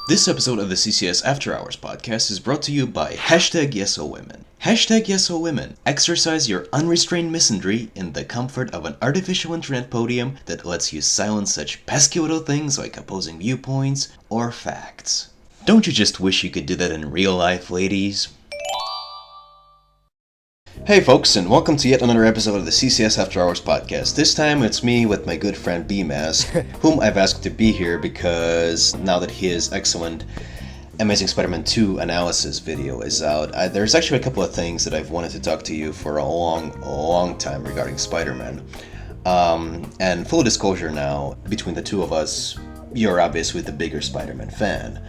This episode of the CCS After Hours podcast is brought to you by #YesOWomen. #YesOWomen. Exercise your unrestrained misandry in the comfort of an artificial internet podium that lets you silence such pesky little things like opposing viewpoints or facts. Don't you just wish you could do that in real life, ladies? Hey folks, and welcome to yet another episode of the CCS After Hours podcast. This time it's me with my good friend B-Mask, whom I've asked to be here because now that his excellent Amazing Spider-Man 2 analysis video is out, there's actually a couple of things that I've wanted to talk to you for a long time regarding Spider-Man. And full disclosure now, between the two of us, you're obviously the bigger Spider-Man fan.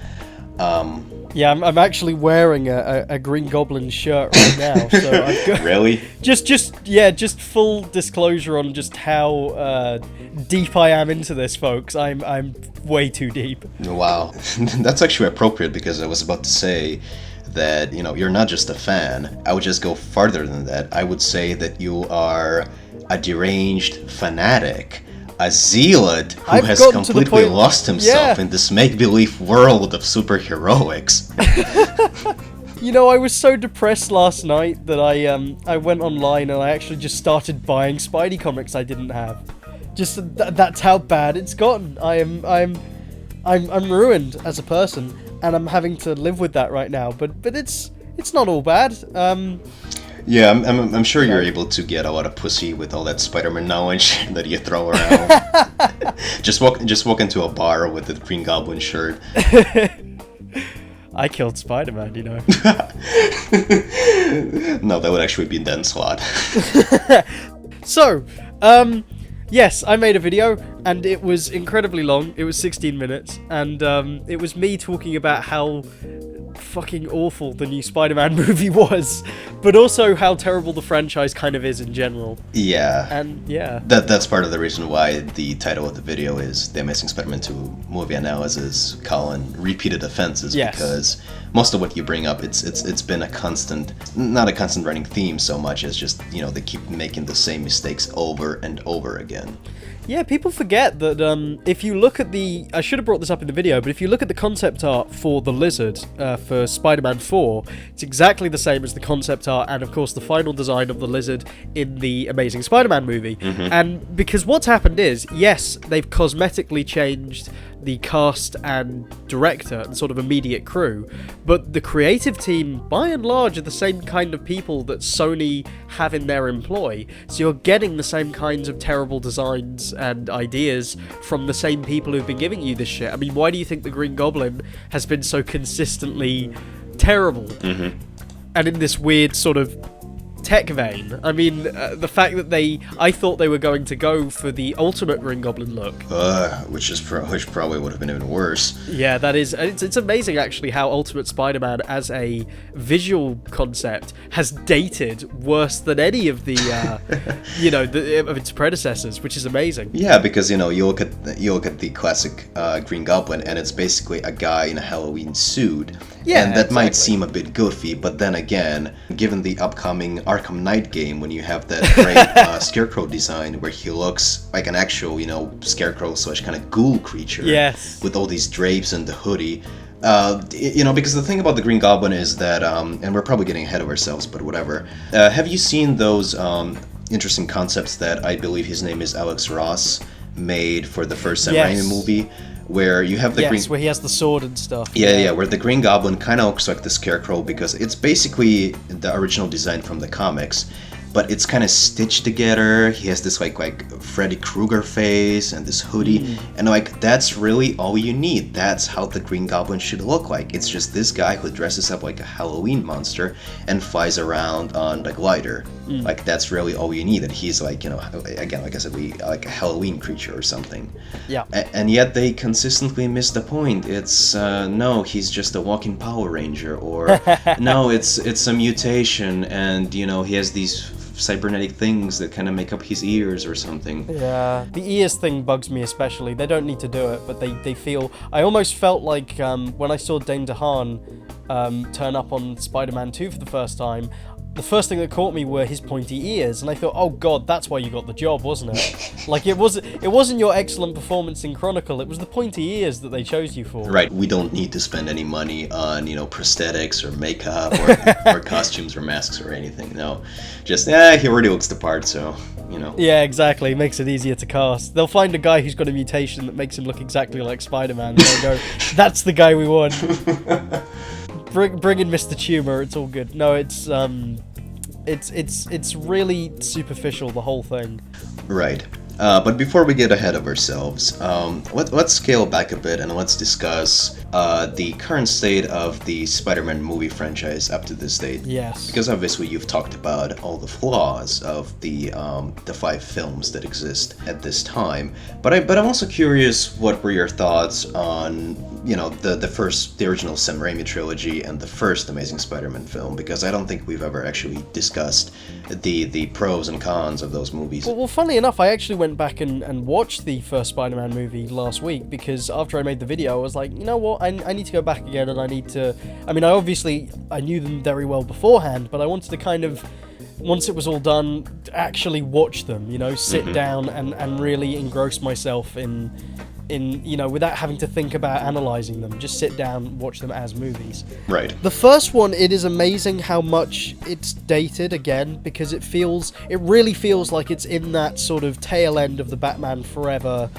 Yeah, I'm actually wearing a Green Goblin shirt right now. So I've got Really? Just full disclosure on just how deep I am into this, folks. I'm way too deep. Wow, that's actually appropriate because I was about to say that, you're not just a fan. I would just go farther than that. I would say that you are a deranged fanatic. A zealot who has completely lost himself in this make-believe world of superheroics. I was so depressed last night that I went online and I actually just started buying Spidey comics I didn't have. Just that's how bad it's gotten. I'm ruined as a person, and I'm having to live with that right now. But it's not all bad. Yeah, I'm sure you're able to get a lot of pussy with all that Spider-Man knowledge that you throw around. just walk into a bar with the Green Goblin shirt. I killed Spider-Man, No, that would actually be Den's slot. So, yes, I made a video, and it was incredibly long. It was 16 minutes, and it was me talking about how fucking awful the new Spider-Man movie was, but also how terrible the franchise kind of is in general. Yeah. And yeah. That's part of the reason why the title of the video is The Amazing Spider-Man 2 Movie Analysis, repeated offenses, yes. Because most of what you bring up, it's been not a constant running theme so much as just, they keep making the same mistakes over and over again. Yeah, people forget that if you look at I should have brought this up in the video, but if you look at the concept art for the Lizard for Spider-Man 4, it's exactly the same as the concept art and, of course, the final design of the Lizard in the Amazing Spider-Man movie. Mm-hmm. And because what's happened is, yes, they've cosmetically changed the cast and director and sort of immediate crew, but the creative team, by and large, are the same kind of people that Sony have in their employ. So you're getting the same kinds of terrible designs and ideas from the same people who've been giving you this shit. I mean, why do you think the Green Goblin has been so consistently terrible? Mm-hmm. And in this weird sort of tech vein. I mean, the fact that I thought they were going to go for the ultimate Green Goblin look. Which probably would have been even worse. Yeah, that is. It's amazing, actually, how Ultimate Spider-Man as a visual concept has dated worse than any of the, of its predecessors, which is amazing. Yeah, because, you look at the classic Green Goblin, and it's basically a guy in a Halloween suit. Yeah, and that might seem a bit goofy, but then again, given the upcoming Arkham Knight game, when you have that great Scarecrow design where he looks like an actual, Scarecrow / kind of ghoul creature. Yes. With all these drapes and the hoodie. Because the thing about the Green Goblin is that, and we're probably getting ahead of ourselves, but whatever. Have you seen those interesting concepts that I believe his name is Alex Ross made for the first Sam Raimi movie? Where you have the where he has the sword and stuff. Yeah, where the Green Goblin kind of looks like the Scarecrow because it's basically the original design from the comics, but it's kind of stitched together. He has this like Freddy Krueger face and this hoodie, and that's really all you need. That's how the Green Goblin should look like. It's just this guy who dresses up like a Halloween monster and flies around on the glider. Like that's really all you need. And he's again, like I said, like a Halloween creature or something. Yeah. And yet they consistently miss the point. It's no, he's just a walking Power Ranger, or no, it's a mutation, and he has these cybernetic things that kind of make up his ears or something. Yeah, the ears thing bugs me especially. They don't need to do it, but they feel... I almost felt like when I saw Dane DeHaan turn up on Spider-Man 2 for the first time, the first thing that caught me were his pointy ears, and I thought, oh god, that's why you got the job, wasn't it? Like, it wasn't your excellent performance in Chronicle, it was the pointy ears that they chose you for. Right, we don't need to spend any money on, prosthetics or makeup or costumes or masks or anything. No, just, he already looks the part, so, Yeah, exactly. It makes it easier to cast. They'll find a guy who's got a mutation that makes him look exactly like Spider-Man. They'll go, that's the guy we want. Bring in Mr. Tumor. It's all good. No, it's really superficial, the whole thing. Right. But before we get ahead of ourselves, let's scale back a bit and let's discuss the current state of the Spider-Man movie franchise up to this date. Yes. Because obviously you've talked about all the flaws of the 5 films that exist at this time. But I'm also curious, what were your thoughts on the original Sam Raimi trilogy and the first Amazing Spider-Man film? Because I don't think we've ever actually discussed the pros and cons of those movies. Well, funnily enough, I actually went back and watched the first Spider-Man movie last week, because after I made the video, I was like, you know what, I need to go back again, and I knew them very well beforehand, but I wanted to kind of, once it was all done, actually watch them, sit down and really engross myself in without having to think about analysing them. Just sit down, watch them as movies. Right. The first one, it is amazing how much it's dated again, because it really feels like it's in that sort of tail end of the Batman Forever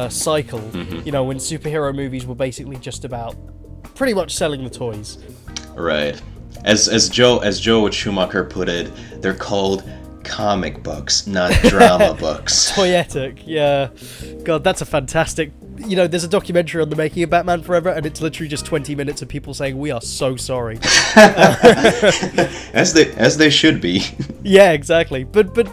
cycle, when superhero movies were basically just about pretty much selling the toys. Right. As Joe Schumacher put it, they're called comic books, not drama books. Toyetic, yeah. God, that's a fantastic... there's a documentary on the making of Batman Forever, and it's literally just 20 minutes of people saying, we are so sorry. As they should be. Yeah, exactly. But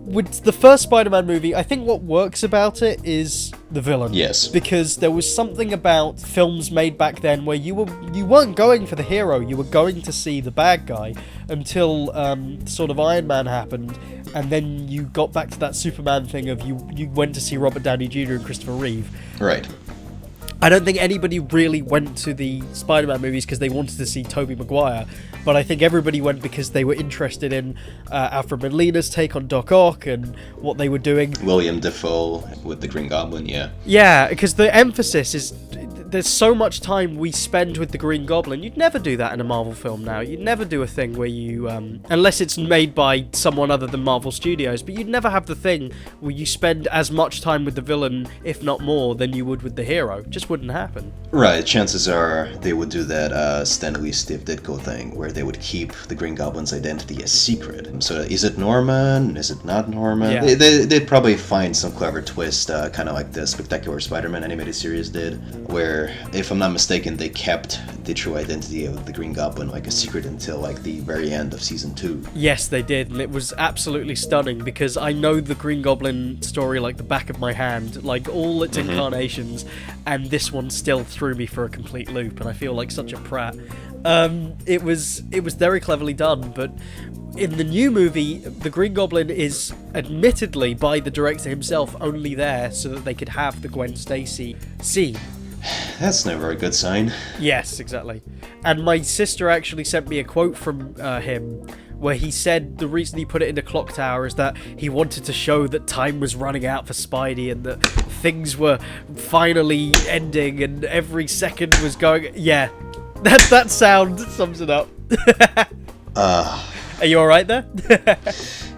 with the first Spider-Man movie, I think what works about it is the villain. Yes. Because there was something about films made back then where you weren't going for the hero, you were going to see the bad guy until sort of Iron Man happened, and then you got back to that Superman thing of you went to see Robert Downey Jr. and Christopher Reeve. Right. I don't think anybody really went to the Spider-Man movies because they wanted to see Tobey Maguire, but I think everybody went because they were interested in Alfred Molina's take on Doc Ock and what they were doing. William Dafoe with the Green Goblin, yeah. Yeah, because the emphasis is... There's so much time we spend with the Green Goblin. You'd never do that in a Marvel film now. You'd never do a thing where you... unless it's made by someone other than Marvel Studios, but you'd never have the thing where you spend as much time with the villain, if not more, than you would with the hero. It just wouldn't happen. Right, chances are they would do that Stan Lee, Steve Ditko thing, where they would keep the Green Goblin's identity a secret. So is it Norman? Is it not Norman? Yeah. They'd probably find some clever twist, kind of like the Spectacular Spider-Man animated series did, where, if I'm not mistaken, they kept the true identity of the Green Goblin like a secret until like the very end of season 2. Yes, they did, and it was absolutely stunning, because I know the Green Goblin story like the back of my hand, like all its incarnations, and this one still threw me for a complete loop, and I feel like such a prat. It was very cleverly done, but in the new movie, the Green Goblin is admittedly, by the director himself, only there so that they could have the Gwen Stacy scene. That's never a good sign. Yes, exactly. And my sister actually sent me a quote from him where he said the reason he put it in the clock tower is that he wanted to show that time was running out for Spidey and that things were finally ending and every second was going... Yeah, that sound sums it up. Are you alright there?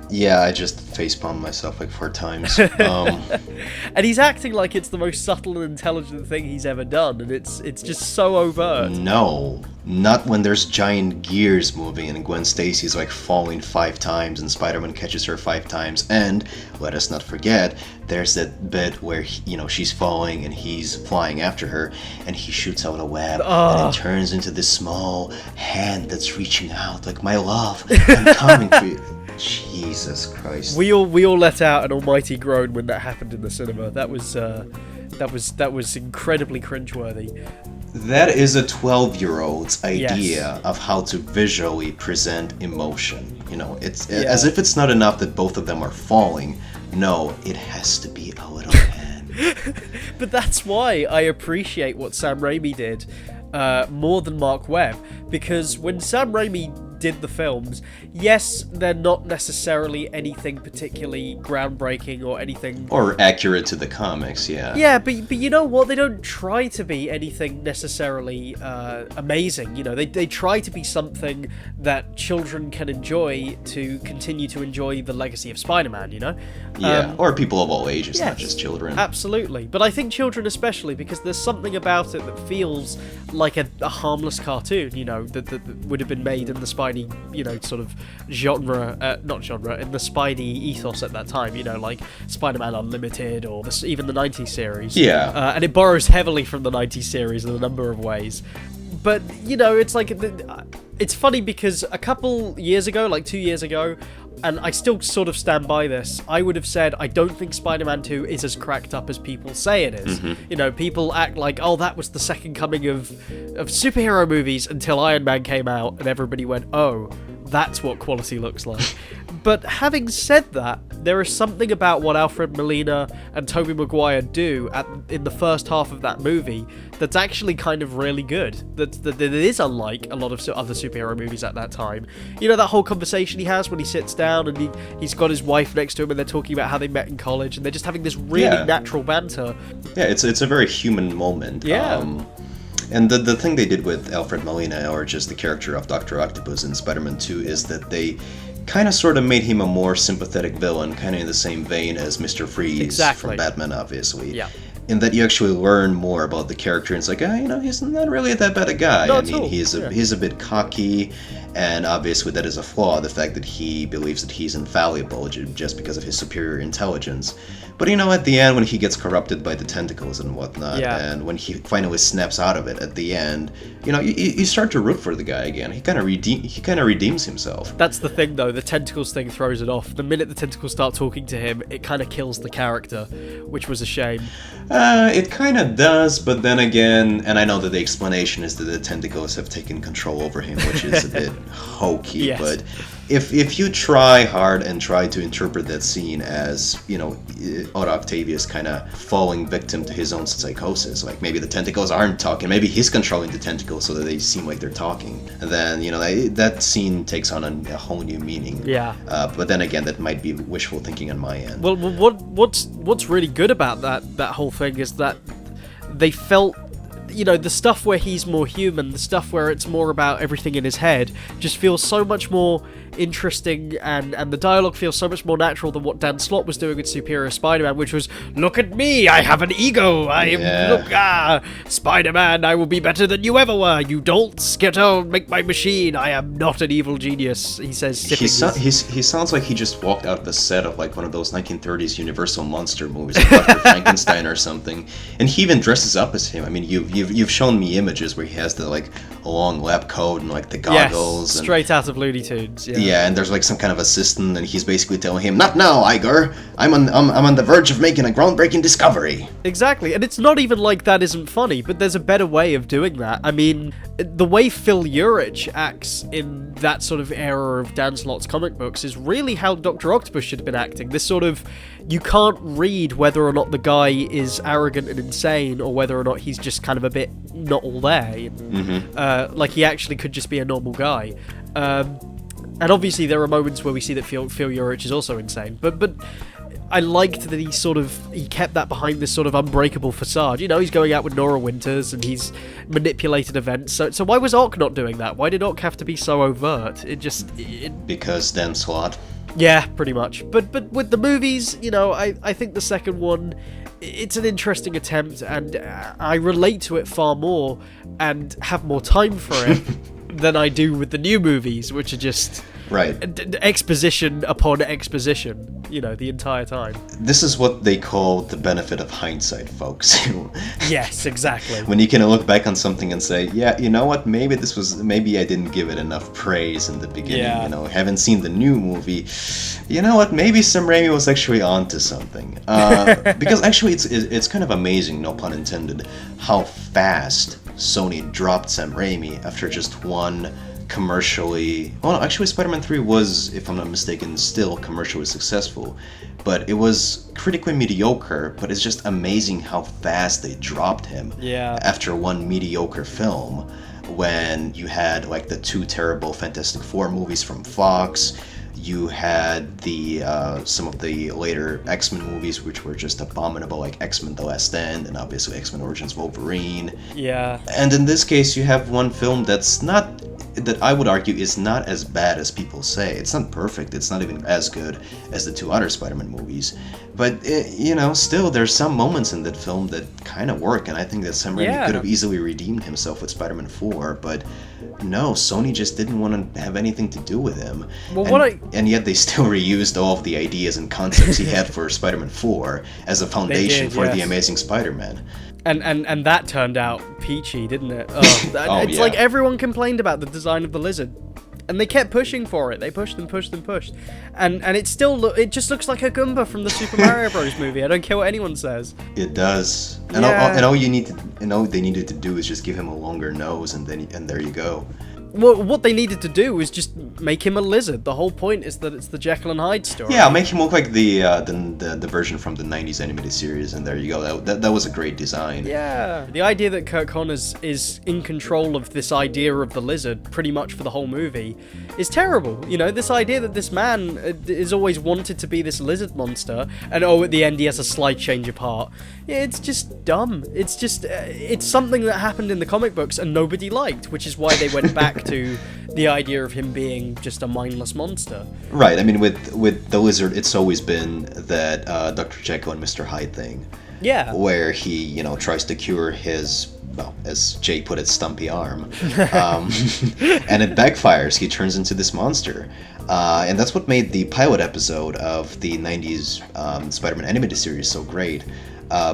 Yeah, I just facepalmed myself like 4 times. And he's acting like it's the most subtle and intelligent thing he's ever done, and it's just so overt. No, not when there's giant gears moving and Gwen Stacy's like falling 5 times and Spider-Man catches her 5 times, and let us not forget, there's that bit where she's falling and he's flying after her and he shoots out a web and it turns into this small hand that's reaching out like, my love, I'm coming for you. Jesus Christ. We all let out an almighty groan when that happened in the cinema. That was incredibly cringeworthy. That is a 12-year-old's idea of how to visually present emotion. It's as if it's not enough that both of them are falling. No, it has to be a little hand. But that's why I appreciate what Sam Raimi did more than Marc Webb, because when Sam Raimi did the films. Yes, they're not necessarily anything particularly groundbreaking or anything... Or accurate to the comics, yeah. Yeah, but you know what? They don't try to be anything necessarily amazing. You know, they try to be something that children can enjoy to continue to enjoy the legacy of Spider-Man, you know? Yeah, or people of all ages, yes, not just children. Absolutely. But I think children especially, because there's something about it that feels like a harmless cartoon, you know, that would have been made in the Spidey, you know, sort of genre, not genre, in the Spidey ethos at that time, you know, like Spider-Man Unlimited or even the 90s series. Yeah. And it borrows heavily from the 90s series in a number of ways. But, you know, it's like, it's funny because a couple years ago, like 2 years ago, and I still sort of stand by this, I would have said I don't think Spider-Man 2 is as cracked up as people say it is. Mm-hmm. You know, people act like, oh, that was the second coming of superhero movies until Iron Man came out, and everybody went, oh, that's what quality looks like. But having said that, there is something about what Alfred Molina and Tobey Maguire do in the first half of that movie that's actually kind of really good. That it is unlike a lot of other superhero movies at that time. You know, that whole conversation he has when he sits down and he's got his wife next to him and they're talking about how they met in college and they're just having this really natural banter. Yeah, it's a very human moment. Yeah. And the thing they did with Alfred Molina, or just the character of Dr. Octopus in Spider-Man 2, is that they kind of sort of made him a more sympathetic villain, kind of in the same vein as Mr. Freeze from Batman, obviously. Yeah. In that you actually learn more about the character, and it's like, you know, he's not really that bad a guy. Not I mean, he's a bit cocky, and obviously that is a flaw, the fact that he believes that he's infallible just because of his superior intelligence. But, you know, at the end, when he gets corrupted by the tentacles and whatnot, and when he finally snaps out of it at the end, you know, you start to root for the guy again. He kind of redeems himself. That's the thing, though. The tentacles thing throws it off. The minute the tentacles start talking to him, it kind of kills the character, which was a shame. It kind of does, but then again, and I know that the explanation is that the tentacles have taken control over him, which is a bit hokey, but if you try hard and try to interpret that scene as, you know, Otto Octavius kind of falling victim to his own psychosis, like maybe the tentacles aren't talking, maybe he's controlling the tentacles so that they seem like they're talking, and then, you know, that scene takes on a whole new meaning. Yeah. But then again, that might be wishful thinking on my end. Well, what's really good about that whole thing is that they felt, you know, the stuff where he's more human, the stuff where it's more about everything in his head, just feels so much more interesting, and the dialogue feels so much more natural than what Dan Slott was doing with Superior Spider-Man, which was, look at me, I have an ego, Spider-Man, I will be better than you ever were, you dolts, get out, make my machine, I am not an evil genius, he says. He sounds like he just walked out of the set of like one of those 1930s Universal monster movies, like Dr. Frankenstein or something, and he even dresses up as him. I mean, you've shown me images where he has the like long lab coat and like the goggles. Yes, straight out of Looney Tunes. Yeah, and there's like some kind of assistant, and he's basically telling him, "Not now, Igor. I'm on the verge of making a groundbreaking discovery." Exactly, and it's not even like that isn't funny, but there's a better way of doing that. I mean, the way Phil Urich acts in that sort of era of Dan Slott's comic books is really how Dr. Octopus should have been acting. This sort of, you can't read whether or not the guy is arrogant and insane, or whether or not he's just kind of a bit not all there. Mm-hmm. Like he actually could just be a normal guy. And obviously there are moments where we see that Phil Urich is also insane, but I liked that he kept that behind this sort of unbreakable facade. You know, he's going out with Nora Winters and he's manipulated events. So why was Ock not doing that? Why did Ock have to be so overt? Because Dan Slott. Yeah, pretty much. But with the movies, you know, I think the second one, it's an interesting attempt, and I relate to it far more and have more time for it than I do with the new movies, which are just exposition upon exposition, you know, the entire time. This is what they call the benefit of hindsight, folks. Yes, exactly. When you can look back on something and say, yeah, you know what, maybe I didn't give it enough praise in the beginning, you know, haven't seen the new movie. You know what, maybe Sam Raimi was actually onto something. Because actually it's kind of amazing, no pun intended, how fast Sony dropped Sam Raimi after just one commercially... Well, actually Spider-Man 3 was, if I'm not mistaken, still commercially successful, but it was critically mediocre, but it's just amazing how fast they dropped him after one mediocre film. when you had like the two terrible Fantastic Four movies from Fox. You had the some of the later X-Men movies, which were just abominable, like X-Men: The Last Stand, and obviously X-Men Origins Wolverine. Yeah. And in this case, you have one film that I would argue is not as bad as people say. It's not perfect. It's not even as good as the two other Spider-Man movies. But, still, there's some moments in that film that kind of work, and I think that Sam Raimi could have easily redeemed himself with Spider-Man 4, but no, Sony just didn't want to have anything to do with him. Well, and yet they still reused all of the ideas and concepts he had for Spider-Man 4 as a foundation for The Amazing Spider-Man. And that turned out peachy, didn't it? It's like everyone complained about the design of the lizard, and they kept pushing for it. They pushed and pushed and pushed, and it still it just looks like a Goomba from the Super Mario Bros. Movie. I don't care what anyone says. It does, and all you need to, and all they needed to do is just give him a longer nose, and there you go. Well, what they needed to do was just make him a lizard. The whole point is that it's the Jekyll and Hyde story. Yeah, make him look like the version from the 90s animated series, and there you go. That was a great design. Yeah. The idea that Kirk Connors is in control of this idea of the lizard pretty much for the whole movie is terrible. This idea that this man is always wanted to be this lizard monster, and at the end he has a slight change of heart. It's just dumb. It's just, it's something that happened in the comic books and nobody liked, which is why they went back to the idea of him being just a mindless monster. Right. I mean, with the lizard, it's always been that Dr. Jekyll and Mr. Hyde thing. Yeah. Where he, tries to cure his, well, as Jay put it, stumpy arm. And it backfires. He turns into this monster. And that's what made the pilot episode of the 90s Spider-Man animated series so great.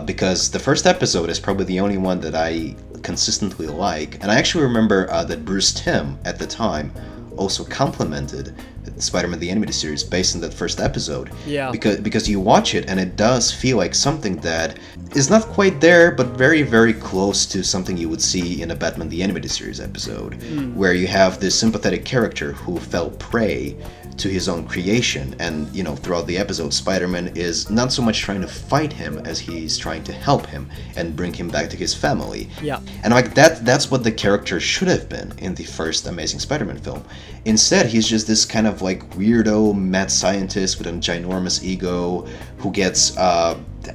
Because the first episode is probably the only one that I consistently like. And I actually remember that Bruce Timm, at the time, also complimented Spider-Man the Animated Series based on that first episode. Yeah. Because you watch it and it does feel like something that is not quite there, but very, very close to something you would see in a Batman the Animated Series episode, where you have this sympathetic character who fell prey to his own creation, and throughout the episode, Spider-Man is not so much trying to fight him as he's trying to help him and bring him back to his family. Yeah. And like that's what the character should have been in the first Amazing Spider-Man film. Instead, he's just this kind of like weirdo mad scientist with a ginormous ego who gets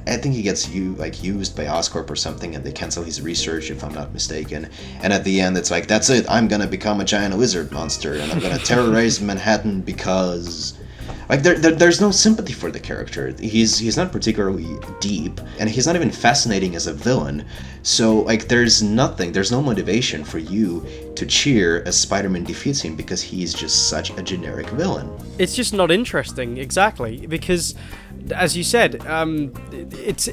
I think he gets used by Oscorp or something, and they cancel his research, if I'm not mistaken. And at the end, it's like, that's it, I'm gonna become a giant lizard monster, and I'm gonna terrorize Manhattan because... there's no sympathy for the character. He's not particularly deep, and he's not even fascinating as a villain. So, there's no motivation for you to cheer as Spider-Man defeats him because he's just such a generic villain. It's just not interesting, exactly, because... As you said, it's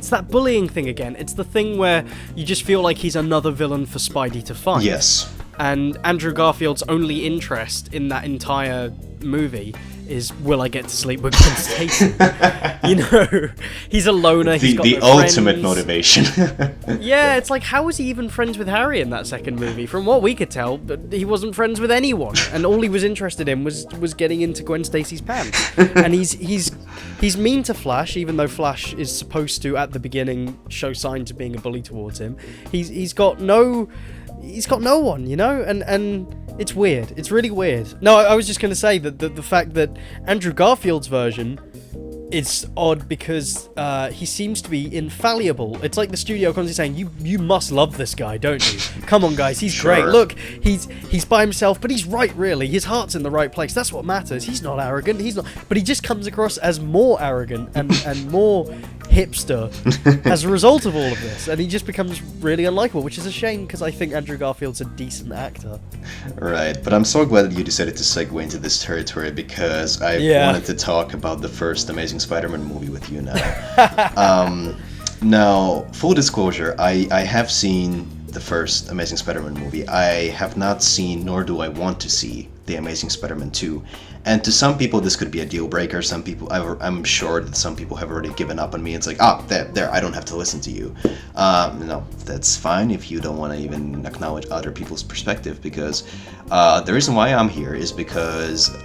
that bullying thing again. It's the thing where you just feel like he's another villain for Spidey to fight. Yes. And Andrew Garfield's only interest in that entire movie is, will I get to sleep with Gwen Stacy? He's a loner. He's got the no ultimate friends. Motivation. Yeah, it's like, how was he even friends with Harry in that second movie? From what we could tell, he wasn't friends with anyone, and all he was interested in was getting into Gwen Stacy's pants. And he's mean to Flash, even though Flash is supposed to at the beginning show signs of being a bully towards him. He's got no one, and it's weird. It's really weird. No, I was just going to say that the fact that Andrew Garfield's version is odd because he seems to be infallible. It's like the studio constantly saying, you must love this guy, don't you? Come on, guys, he's Sure. great. Look, he's by himself, but he's right, really. His heart's in the right place. That's what matters. He's not arrogant. But he just comes across as more arrogant and more hipster as a result of all of this, and he just becomes really unlikable, which is a shame because I think Andrew Garfield's a decent actor. Right, but I'm so glad that you decided to segue into this territory because I wanted to talk about the first Amazing Spider-Man movie with you now. Now, full disclosure, I have seen the first Amazing Spider-Man movie. I have not seen, nor do I want to see, The Amazing Spider-Man 2. And to some people, this could be a deal breaker. Some people, I'm sure that some people have already given up on me. It's like, there, I don't have to listen to you. No, that's fine if you don't want to even acknowledge other people's perspective, because the reason why I'm here is because,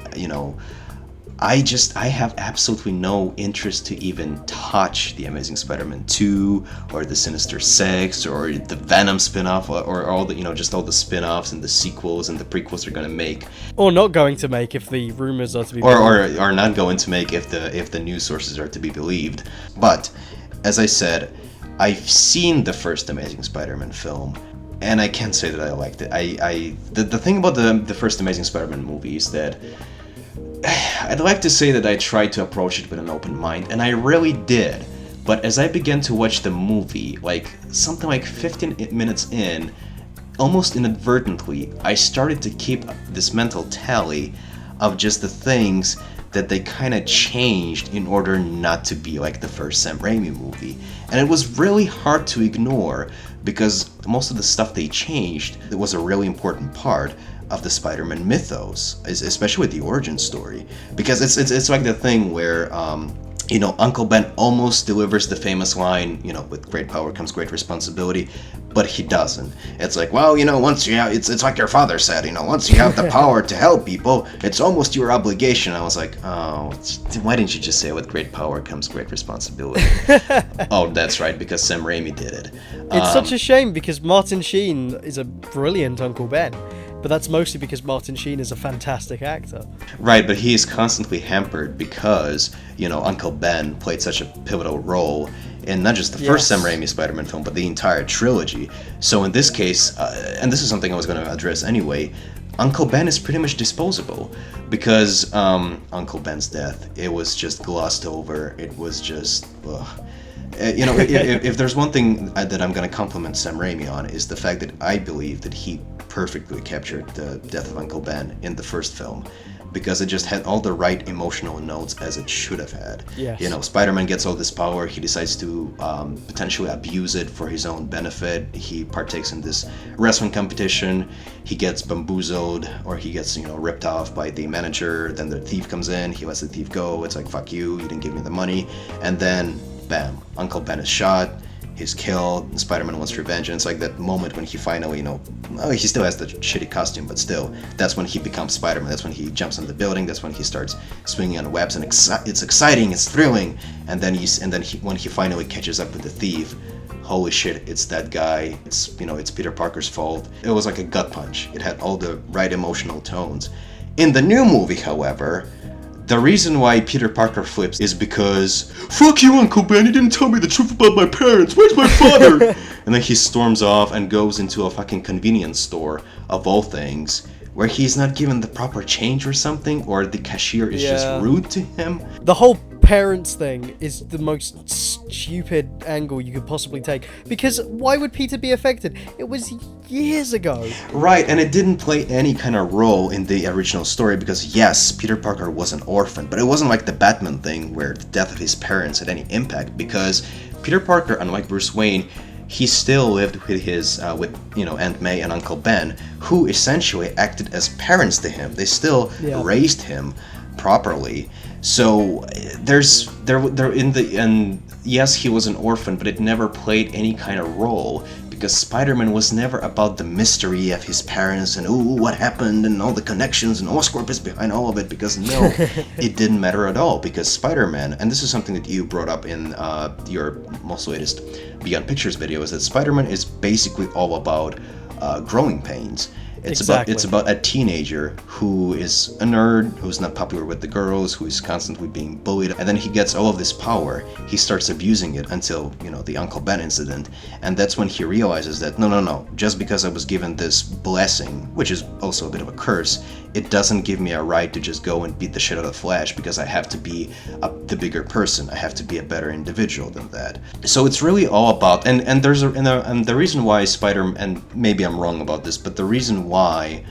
I have absolutely no interest to even touch the Amazing Spider-Man 2 or the Sinister Six or the Venom spin-off or all the, just all the spin-offs and the sequels and the prequels they're going to make. Or not going to make if the rumors are to be believed. Or not going to make if the news sources are to be believed. But, as I said, I've seen the first Amazing Spider-Man film, and I can't say that I liked it. The thing about the first Amazing Spider-Man movie is that I'd like to say that I tried to approach it with an open mind, and I really did. But as I began to watch the movie, something like 15 minutes in, almost inadvertently, I started to keep this mental tally of just the things that they kind of changed in order not to be like the first Sam Raimi movie. And it was really hard to ignore, because most of the stuff they changed, it was a really important part of the Spider-Man mythos, especially with the origin story. Because it's like the thing where Uncle Ben almost delivers the famous line, with great power comes great responsibility, but he doesn't. It's like, well, once you have, it's like your father said, once you have the power to help people, it's almost your obligation. I was like, oh, why didn't you just say with great power comes great responsibility? Oh, that's right, because Sam Raimi did it. It's such a shame, because Martin Sheen is a brilliant Uncle Ben. But that's mostly because Martin Sheen is a fantastic actor. Right, but he is constantly hampered because, Uncle Ben played such a pivotal role in not just the first Sam Raimi Spider-Man film, but the entire trilogy. So in this case, and this is something I was going to address anyway, Uncle Ben is pretty much disposable, because Uncle Ben's death, it was just glossed over. It was just... if there's one thing that I'm going to compliment Sam Raimi on, is the fact that I believe that he perfectly captured the death of Uncle Ben in the first film, because it just had all the right emotional notes as it should have had. Yes. Spider-Man gets all this power, he decides to potentially abuse it for his own benefit. He partakes in this wrestling competition, he gets bamboozled, or he gets ripped off by the manager, then the thief comes in, he lets the thief go, it's like, fuck you didn't give me the money, and then bam, Uncle Ben is shot, he's killed, and Spider-Man wants revenge, and it's like that moment when he finally, he still has the shitty costume, but still, that's when he becomes Spider-Man, that's when he jumps on the building, that's when he starts swinging on webs, and it's exciting, it's thrilling, and then when he finally catches up with the thief, holy shit, it's that guy, it's Peter Parker's fault. It was like a gut punch. It had all the right emotional tones. In the new movie, however, the reason why Peter Parker flips is because, fuck you, Uncle Ben, you didn't tell me the truth about my parents, where's my father? And then he storms off and goes into a fucking convenience store, of all things, where he's not given the proper change or something, or the cashier is just rude to him. The whole parents thing is the most stupid angle you could possibly take, because why would Peter be affected? It was years ago. Right, and it didn't play any kind of role in the original story, because yes, Peter Parker was an orphan, but it wasn't like the Batman thing where the death of his parents had any impact, because Peter Parker, unlike Bruce Wayne, he still lived with his Aunt May and Uncle Ben, who essentially acted as parents to him. They still raised him properly. So yes, he was an orphan, but it never played any kind of role, because Spider-Man was never about the mystery of his parents and what happened and all the connections and Oscorp is behind all of it, because no, it didn't matter at all, because Spider-Man, and this is something that you brought up in your most latest Beyond Pictures video, is that Spider-Man is basically all about growing pains. It's about a teenager who is a nerd, who's not popular with the girls, who is constantly being bullied, and then he gets all of this power. He starts abusing it until, the Uncle Ben incident, and that's when he realizes that, no, just because I was given this blessing, which is also a bit of a curse, it doesn't give me a right to just go and beat the shit out of Flash, because I have to be the bigger person. I have to be a better individual than that. So it's really all about, and the reason why and maybe I'm wrong about this, but the reason why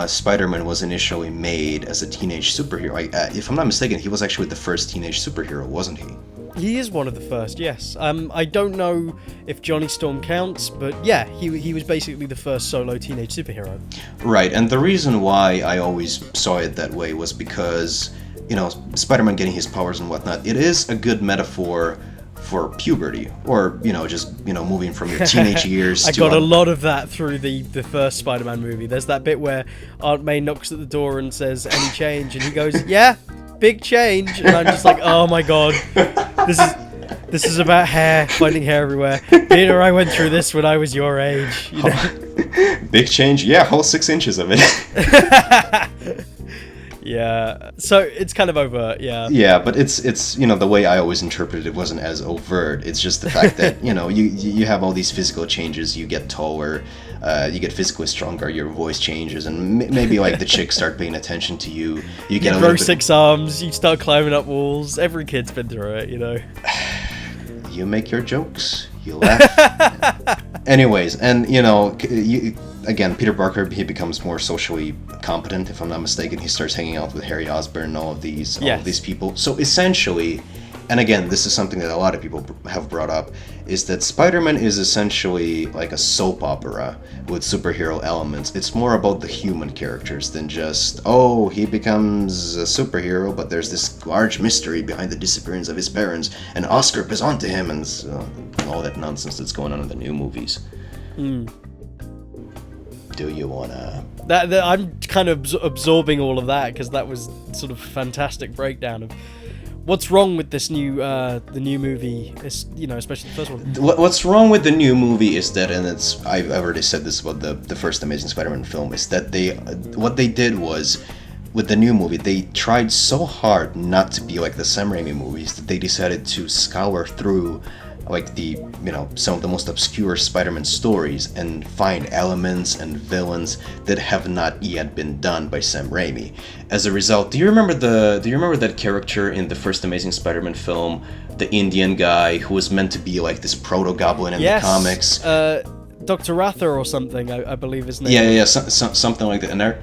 Spider-Man was initially made as a teenage superhero, if I'm not mistaken, he was actually the first teenage superhero, wasn't he? He is one of the first, yes. I don't know if Johnny Storm counts, but yeah, he was basically the first solo teenage superhero. Right, and the reason why I always saw it that way was because, Spider-Man getting his powers and whatnot, it is a good metaphor for puberty, or, moving from your teenage years I got a lot of that through the first Spider-Man movie. There's that bit where Aunt May knocks at the door and says, any change? And he goes, yeah, big change, and I'm just like, oh my god, this is about hair, finding hair everywhere. Peter, I went through this when I was your age. You know? Big change, yeah, whole 6 inches of it. Yeah, so it's kind of overt, yeah. Yeah, but it's you know, the way I always interpreted it wasn't as overt. It's just the fact that, you know, you have all these physical changes. You get taller, you get physically stronger, your voice changes, and maybe like the chicks start paying attention to you. You get grow 6 arms, you start climbing up walls. Every kid's been through it, you know. You make your jokes, you laugh. Anyways, and you know, again, Peter Parker, he becomes more socially competent, if I'm not mistaken. He starts hanging out with Harry Osborn and all of these people. So essentially, and again, this is something that a lot of people have brought up, is that Spider-Man is essentially like a soap opera with superhero elements. It's more about the human characters than just, oh, he becomes a superhero, but there's this large mystery behind the disappearance of his parents, and Oscar is onto him, and all that nonsense that's going on in the new movies. Do you wanna... I'm kind of absorbing all of that, because that was sort of a fantastic breakdown of what's wrong with this new the new movie, is, you know, especially the first one. What's wrong with the new movie is that, and I've already said this about the first Amazing Spider-Man film, is that what they did was, with the new movie, they tried so hard not to be like the Sam Raimi movies that they decided to scour through like the, you know, some of the most obscure Spider-Man stories and find elements and villains that have not yet been done by Sam Raimi. As a result, do you remember that character in the first Amazing Spider-Man film, the Indian guy who was meant to be like this proto-goblin in the comics? Dr. Rather or something, I believe his name. Yeah, something like that. And I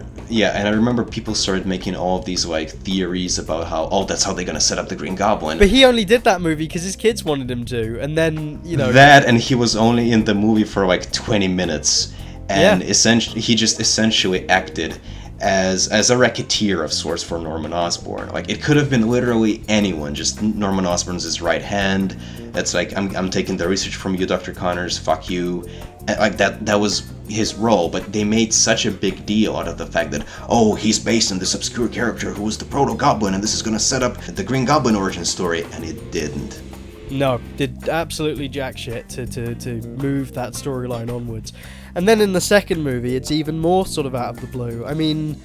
remember people started making all of these like theories about how, oh, that's how they're gonna set up the Green Goblin. But he only did that movie because his kids wanted him to, and then, you know, that, and he was only in the movie for like 20 minutes, and he just essentially acted as a racketeer of sorts for Norman Osborn. Like, it could have been literally anyone, just Norman Osborn's his right hand. That's like, I'm taking the research from you, Dr. Connors, fuck you. Like, that was his role, but they made such a big deal out of the fact that, oh, he's based on this obscure character who was the proto-goblin, and this is gonna set up the Green Goblin origin story, and it didn't. No, did absolutely jack shit to move that storyline onwards. And then in the second movie, it's even more sort of out of the blue. I mean,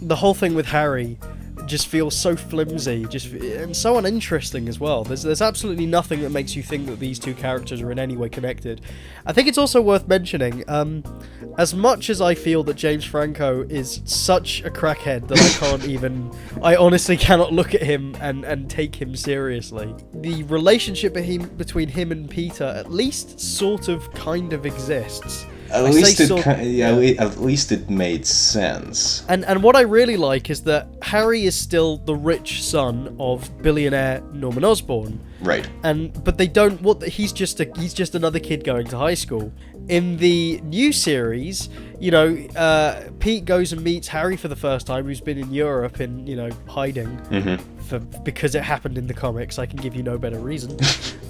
the whole thing with Harry just feels so flimsy, and so uninteresting as well. There's absolutely nothing that makes you think that these two characters are in any way connected. I think it's also worth mentioning, as much as I feel that James Franco is such a crackhead that I honestly cannot look at him and take him seriously. The relationship between him and Peter at least sort of kind of exists. At least it made sense. And what I really like is that Harry is still the rich son of billionaire Norman Osborn. Right. But they don't. He's just another kid going to high school. In the new series, you know, Pete goes and meets Harry for the first time, who's been in Europe in, you know, hiding. Because it happened in the comics. I can give you no better reason.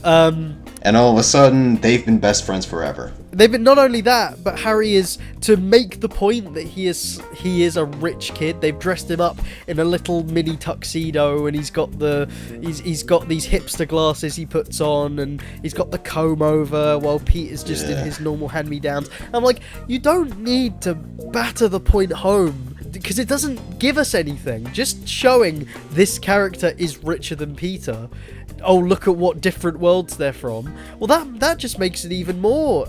And all of a sudden, they've been best friends forever. They've been, not only that, but Harry is, to make the point that he is a rich kid. They've dressed him up in a little mini tuxedo, and he's got these hipster glasses he puts on, and he's got the comb over, while Pete is just in his normal hand-me-downs. I'm like, you don't need to batter the point home, because it doesn't give us anything. Just showing this character is richer than Peter. Oh, look at what different worlds they're from. Well, that just makes it even more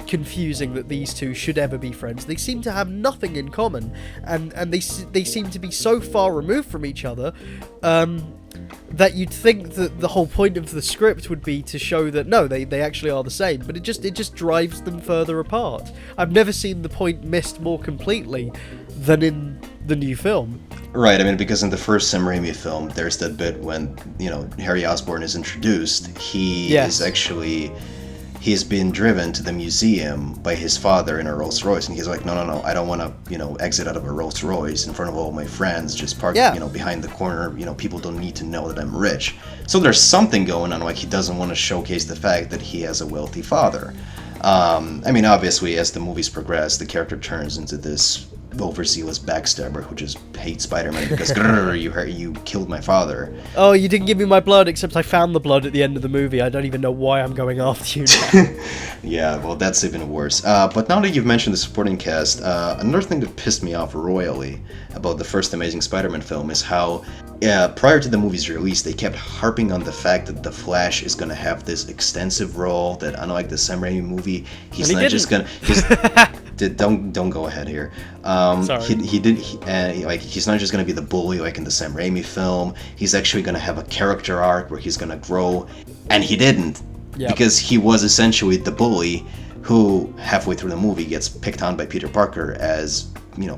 confusing that these two should ever be friends. They seem to have nothing in common, and they seem to be so far removed from each other that you'd think that the whole point of the script would be to show that no, they actually are the same, but it just drives them further apart. I've never seen the point missed more completely than in the new film. Right, I mean, because in the first Sam Raimi film, there's that bit when, you know, Harry Osborn is introduced. He's been driven to the museum by his father in a Rolls Royce, and he's like, no, I don't want to, you know, exit out of a Rolls Royce in front of all my friends, just park, you know, behind the corner, you know, people don't need to know that I'm rich. So there's something going on, like he doesn't want to showcase the fact that he has a wealthy father. I mean, obviously, as the movies progress, the character turns into this overzealous backstabber who just hates Spider-Man because "Grrr, you killed my father." Oh, you didn't give me my blood, except I found the blood at the end of the movie. I don't even know why I'm going after you now. Yeah, well, that's even worse. But now that you've mentioned the supporting cast, another thing that pissed me off royally about the first Amazing Spider-Man film is how, prior to the movie's release, they kept harping on the fact that the Flash is gonna have this extensive role. That unlike the Sam Raimi movie, he's not just gonna. Don't go ahead here. Sorry. He's not just gonna be the bully like in the Sam Raimi film. He's actually gonna have a character arc where he's gonna grow, and he didn't. Yep. Because he was essentially the bully who, halfway through the movie, gets picked on by Peter Parker as,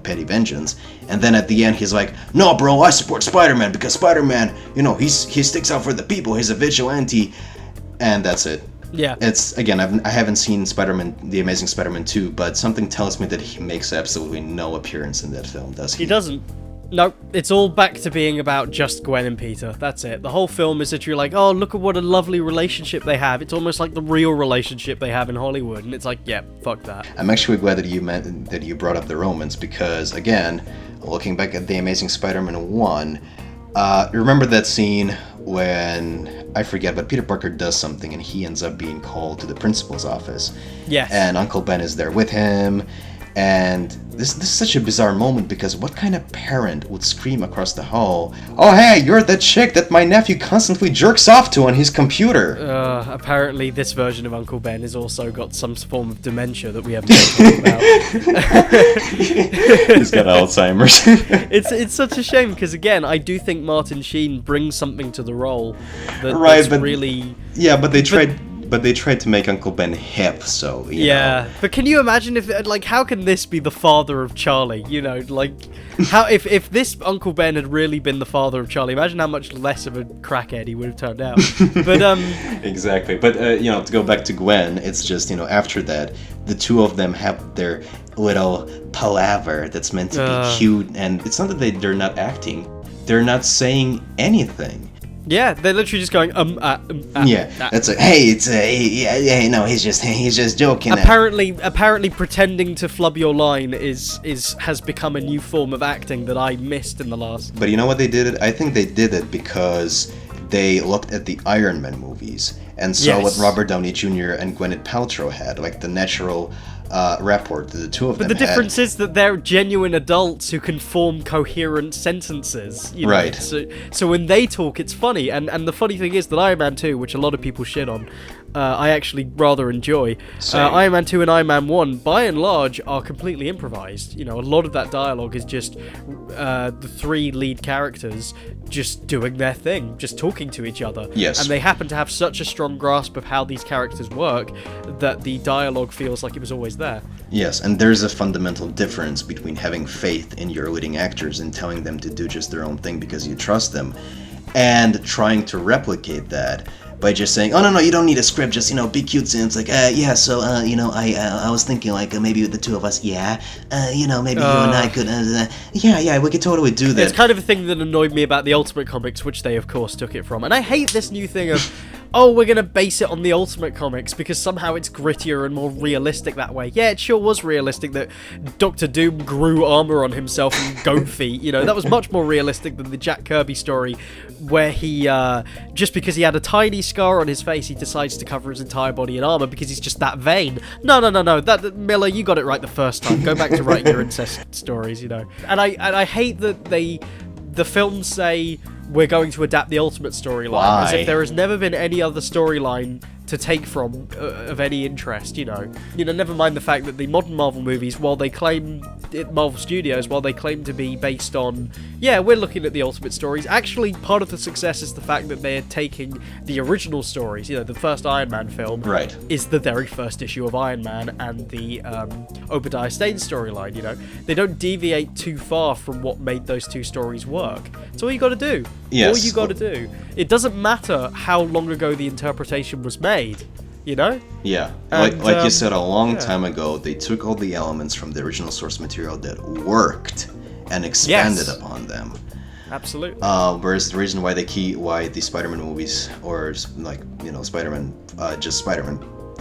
petty vengeance. And then at the end, he's like, "No, bro, I support Spider-Man because Spider-Man, he sticks out for the people. He's a vigilante." And that's it. Yeah. It's, again, I haven't seen Spider-Man, The Amazing Spider-Man 2, but something tells me that he makes absolutely no appearance in that film, does he? He doesn't. No, it's all back to being about just Gwen and Peter. That's it. The whole film is literally like, oh, look at what a lovely relationship they have. It's almost like the real relationship they have in Hollywood, and it's like, yeah, fuck that. I'm actually glad that you brought up the romance because, again, looking back at The Amazing Spider-Man 1, remember that scene when, I forget, but Peter Parker does something and he ends up being called to the principal's office. Yes. And Uncle Ben is there with him. And this is such a bizarre moment because what kind of parent would scream across the hall, "Oh hey, you're that chick that my nephew constantly jerks off to on his computer"? Apparently this version of Uncle Ben has also got some form of dementia that we haven't talked about. He's got Alzheimer's. It's such a shame because, again, I do think Martin Sheen brings something to the role that's really... Yeah, but they tried to make Uncle Ben hip, so, you know. But can you imagine how can this be the father of Charlie? How if this Uncle Ben had really been the father of Charlie, imagine how much less of a crackhead he would have turned out. But Exactly. But to go back to Gwen, it's just, after that, the two of them have their little palaver that's meant to be cute, and it's not that they're not acting. They're not saying anything. Yeah, they're literally just going That's like, hey, no, he's just joking. Apparently, pretending to flub your line has become a new form of acting that I missed in the last. But you know what they did it? I think they did it because they looked at the Iron Man movies and saw what Robert Downey Jr. and Gwyneth Paltrow had, like the natural rapport that the two of them had. But the difference is that they're genuine adults who can form coherent sentences. Right. So when they talk, it's funny. And the funny thing is that Iron Man 2, which a lot of people shit on, I actually rather enjoy. Iron Man 2 and Iron Man 1, by and large, are completely improvised. A lot of that dialogue is just the three lead characters just doing their thing, just talking to each other. Yes. And they happen to have such a strong grasp of how these characters work that the dialogue feels like it was always there. Yes, and there's a fundamental difference between having faith in your leading actors and telling them to do just their own thing because you trust them, and trying to replicate that by just saying, "Oh no, you don't need a script, just be cutesy." And it's like, I was thinking maybe the two of us, maybe you and I could, we could totally do that. It's kind of a thing that annoyed me about the Ultimate Comics, which they of course took it from, and I hate this new thing of, oh, we're gonna base it on the Ultimate Comics because somehow it's grittier and more realistic that way. Yeah, it sure was realistic that Doctor Doom grew armor on himself and goat feet. That was much more realistic than the Jack Kirby story, where he just because he had a tiny scar on his face, he decides to cover his entire body in armor because he's just that vain. No. That Miller, you got it right the first time. Go back to writing your incest stories, And I hate that the films say we're going to adapt the Ultimate storyline, as if there has never been any other storyline to take from of any interest. Never mind the fact that the modern Marvel movies, Marvel Studios, while they claim to be based on, we're looking at the Ultimate stories, actually part of the success is the fact that they're taking the original stories. The first Iron Man film is the very first issue of Iron Man and the Obadiah Stane storyline. They don't deviate too far from what made those two stories work. That's all you got to do. Yes. All you got to do. It doesn't matter how long ago the interpretation was made. Yeah, like you said a long time ago, they took all the elements from the original source material that worked and expanded upon them. Absolutely. Whereas the reason why the Spider-Man movies, or Spider-Man, just Spider-Man,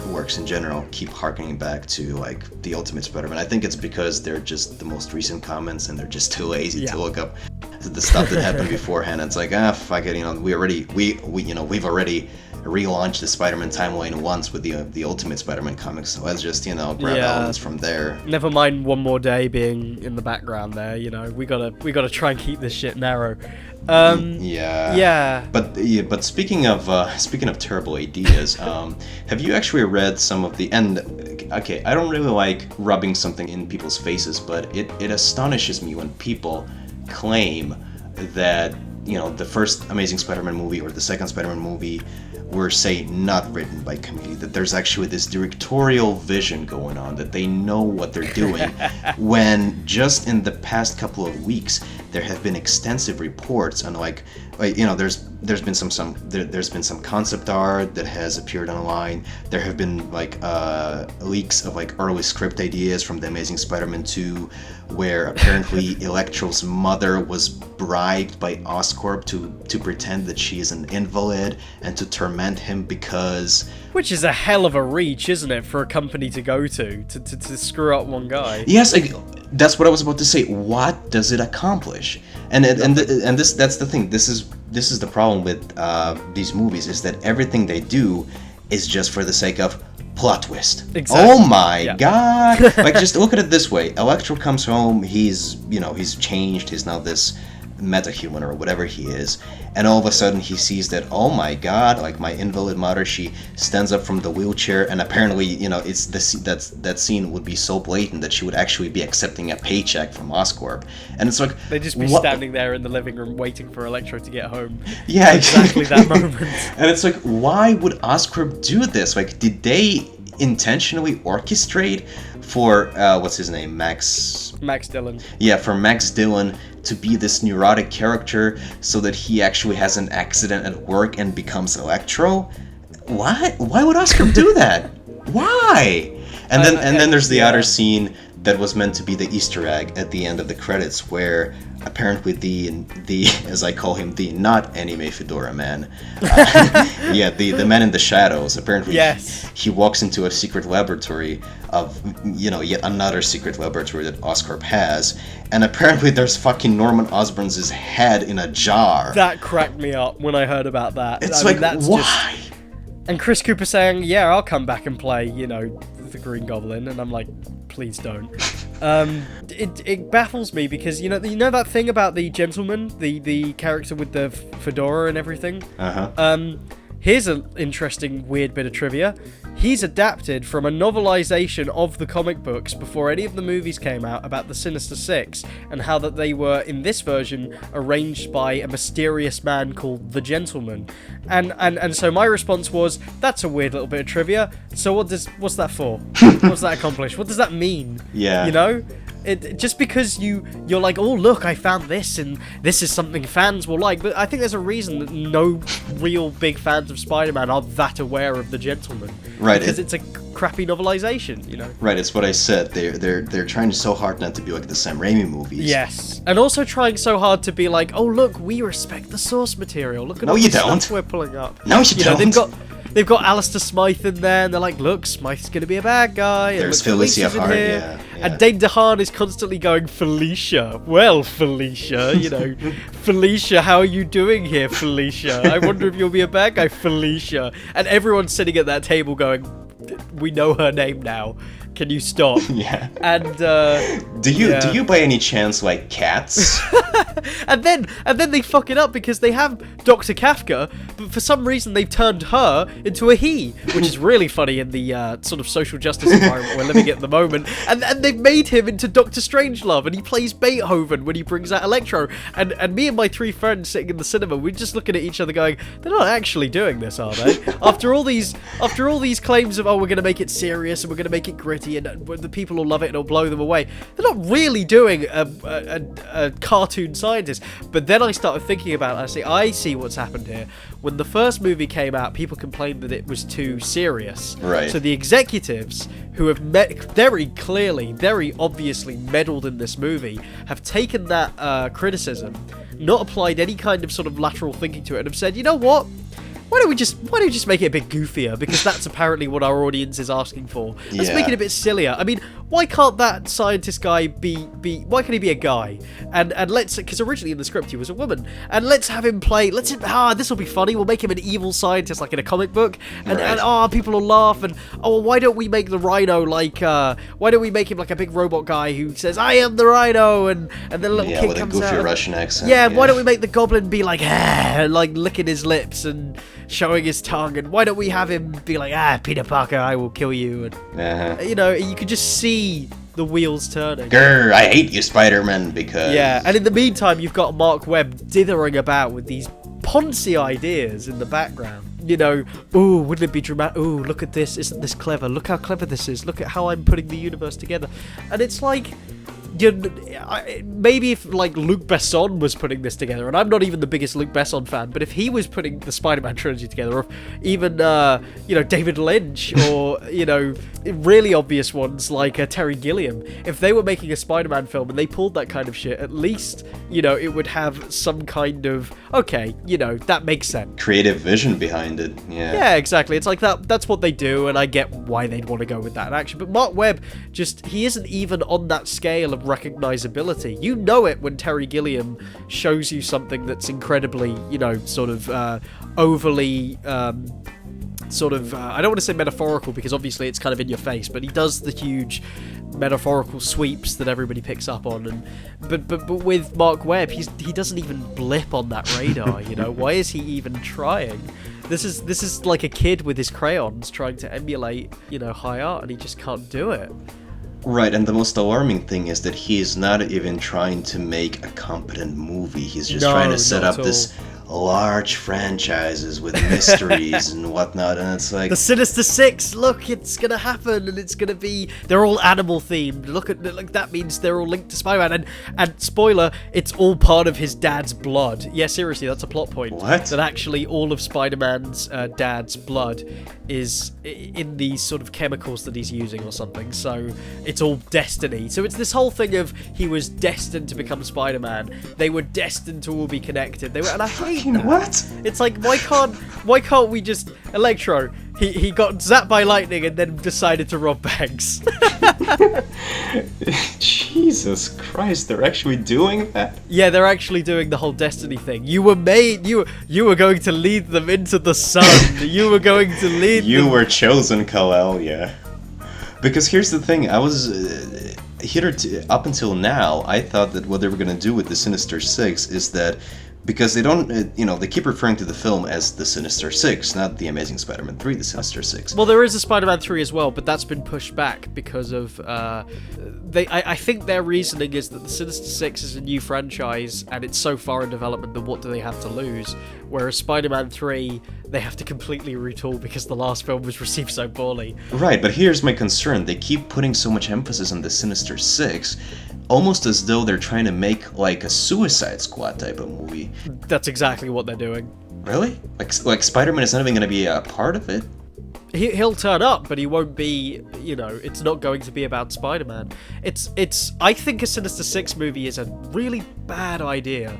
works in general keep harkening back to like the Ultimate Spider-Man. I think it's because they're just the most recent comments and they're just too lazy to look up the stuff that happened beforehand. It's like, fuck it, we've already relaunched the Spider-Man timeline once with the Ultimate Spider-Man comics, so let's just grab elements from there. Never mind One More Day being in the background there. We gotta try and keep this shit narrow. But speaking of terrible ideas, have you actually read some of the okay, I don't really like rubbing something in people's faces, but it astonishes me when people claim that the first Amazing Spider-Man movie or the second Spider-Man movie were, say, not written by committee, that there's actually this directorial vision going on, that they know what they're doing, when just in the past couple of weeks there have been extensive reports on there's been some concept art that has appeared online. There have been leaks of early script ideas from the Amazing Spider-Man 2, where apparently Electro's mother was bribed by Oscorp to pretend that she is an invalid and to torment him because... Which is a hell of a reach, isn't it, for a company to go to screw up one guy? Yes, that's what I was about to say. What does it accomplish? And that's the thing. This is the problem with these movies, is that everything they do is just for the sake of plot twist. Exactly. Oh my god! Just look at it this way. Electro comes home. He's changed. He's now this metahuman or whatever he is, and all of a sudden he sees that, oh my god, my invalid mother, she stands up from the wheelchair, and apparently it's that scene would be so blatant that she would actually be accepting a paycheck from Oscorp, and it's like they'd just be standing there in the living room waiting for Electro to get home. Yeah, exactly that moment. And it's like, why would Oscorp do this? Did they intentionally orchestrate for what's his name, Max Dillon? Yeah, for Max Dillon to be this neurotic character so that he actually has an accident at work and becomes Electro? Why would Oscorp do that? Why? And then there's the other scene that was meant to be the Easter egg at the end of the credits, where apparently the as I call him, the not anime fedora man, the man in the shadows, apparently he walks into a secret laboratory of yet another secret laboratory that Oscorp has, and apparently there's fucking Norman Osborn's head in a jar. That cracked me up when I heard about that. It's that's why? And Chris Cooper saying, yeah, I'll come back and play, the Green Goblin, and I'm like, please don't. It baffles me because you know that thing about the gentleman, the character with the fedora and everything. Here's an interesting weird bit of trivia. He's adapted from a novelization of the comic books before any of the movies came out about the Sinister Six, and how that they were, in this version, arranged by a mysterious man called the Gentleman. And so my response was, that's a weird little bit of trivia. So what's that for? What's that accomplish? What does that mean? Yeah. Just because you're like, oh look, I found this and this is something fans will like, but I think there's a reason that no real big fans of Spider-Man are that aware of the Gentleman, right? Because it's a crappy novelization, Right, it's what I said. They're trying so hard not to be like the Sam Raimi movies. Yes, and also trying so hard to be like, oh look, we respect the source material. Look at all the stuff we're pulling up. No, you don't. They've got Alistair Smythe in there, and they're like, look, Smythe's going to be a bad guy. There's Felicia Hart, yeah. And Dane DeHaan is constantly going, Felicia. Well, Felicia, Felicia, how are you doing here, Felicia? I wonder if you'll be a bad guy, Felicia. And everyone's sitting at that table going, we know her name now. Can you stop? Yeah. And do you by any chance like cats? and then they fuck it up because they have Dr. Kafka, but for some reason they've turned her into a he, which is really funny in the sort of social justice environment we're living in at the moment. And they've made him into Dr. Strangelove, and he plays Beethoven when he brings out Electro. And me and my three friends sitting in the cinema, we're just looking at each other going, they're not actually doing this, are they? After all these claims of, oh, we're going to make it serious and we're going to make it gritty and the people will love it and it'll blow them away, they're not really doing a cartoon scientist. But then I started thinking about it. I see what's happened here. When the first movie came out, people complained that it was too serious. Right. So the executives who have very clearly, very obviously meddled in this movie have taken that criticism, not applied any kind of sort of lateral thinking to it, and have said, you know what? why don't we just make it a bit goofier? Because that's apparently what our audience is asking for. Let's make it a bit sillier. I mean, why can't that scientist guy be why can't he be a guy? And let's, because originally in the script he was a woman, and let's have him play. This will be funny. We'll make him an evil scientist like in a comic book, and people will laugh. And why don't we make the Rhino like why don't we make him like a big robot guy who says I am the Rhino, and then a little kid with comes a goofy out. Russian accent. Yeah, why don't we make the Goblin be like and like licking his lips and showing his tongue, and why don't we have him be like Peter Parker, I will kill you, and you know, you could just see the wheels turning. Grr, I hate you, Spider-Man, because... Yeah, and in the meantime, you've got Marc Webb dithering about with these poncy ideas in the background. You know, ooh, wouldn't it be dramatic? Ooh, look at this, isn't this clever? Look how clever this is. Look at how I'm putting the universe together. And it's like... maybe if like Luc Besson was putting this together, and I'm not even the biggest Luc Besson fan, but if he was putting the Spider-Man trilogy together, or even David Lynch, or really obvious ones like Terry Gilliam, if they were making a Spider-Man film and they pulled that kind of shit, at least it would have some kind of that makes sense, creative vision behind it. Yeah, exactly. It's like that's what they do, and I get why they'd want to go with that action. But Marc Webb, he isn't even on that scale of recognizability. You know it when Terry Gilliam shows you something that's incredibly, overly, I don't want to say metaphorical, because obviously it's kind of in your face, but he does the huge metaphorical sweeps that everybody picks up on, but with Marc Webb, he doesn't even blip on that radar. Why is he even trying? This is like a kid with his crayons trying to emulate high art, and he just can't do it. Right, and the most alarming thing is that he is not even trying to make a competent movie. He's just trying to set up this large franchises with mysteries and whatnot, and it's like... The Sinister Six! Look, it's gonna happen, and it's gonna be... They're all animal-themed. Look at... Like, that means they're all linked to Spider-Man, and spoiler, it's all part of his dad's blood. Yeah, seriously, that's a plot point. What? That actually all of Spider-Man's dad's blood is in these sort of chemicals that he's using or something, so it's all destiny. So it's this whole thing of he was destined to become Spider-Man. They were destined to all be connected. And I hate that. What? It's like, why can't we just... Electro, he got zapped by lightning and then decided to rob banks. Jesus Christ, they're actually doing that? Yeah, they're actually doing the whole destiny thing. You were made, you were going to lead them into the sun. You were going to lead You them... were chosen, Kal-El, yeah. Because here's the thing, I was... up until now, I thought that what they were going to do with the Sinister Six is that, because they don't, they keep referring to the film as the Sinister Six, not the Amazing Spider-Man 3, the Sinister Six. Well, there is a Spider-Man 3 as well, but that's been pushed back because of, I think their reasoning is that the Sinister Six is a new franchise, and it's so far in development that what do they have to lose? Whereas Spider-Man 3, they have to completely retool because the last film was received so poorly. Right, but here's my concern. They keep putting so much emphasis on the Sinister Six, almost as though they're trying to make like a Suicide Squad type of movie. That's exactly what they're doing. Really? Like Spider-Man is not even going to be a part of it? He'll turn up, but he won't be, it's not going to be about Spider-Man. I think a Sinister Six movie is a really bad idea.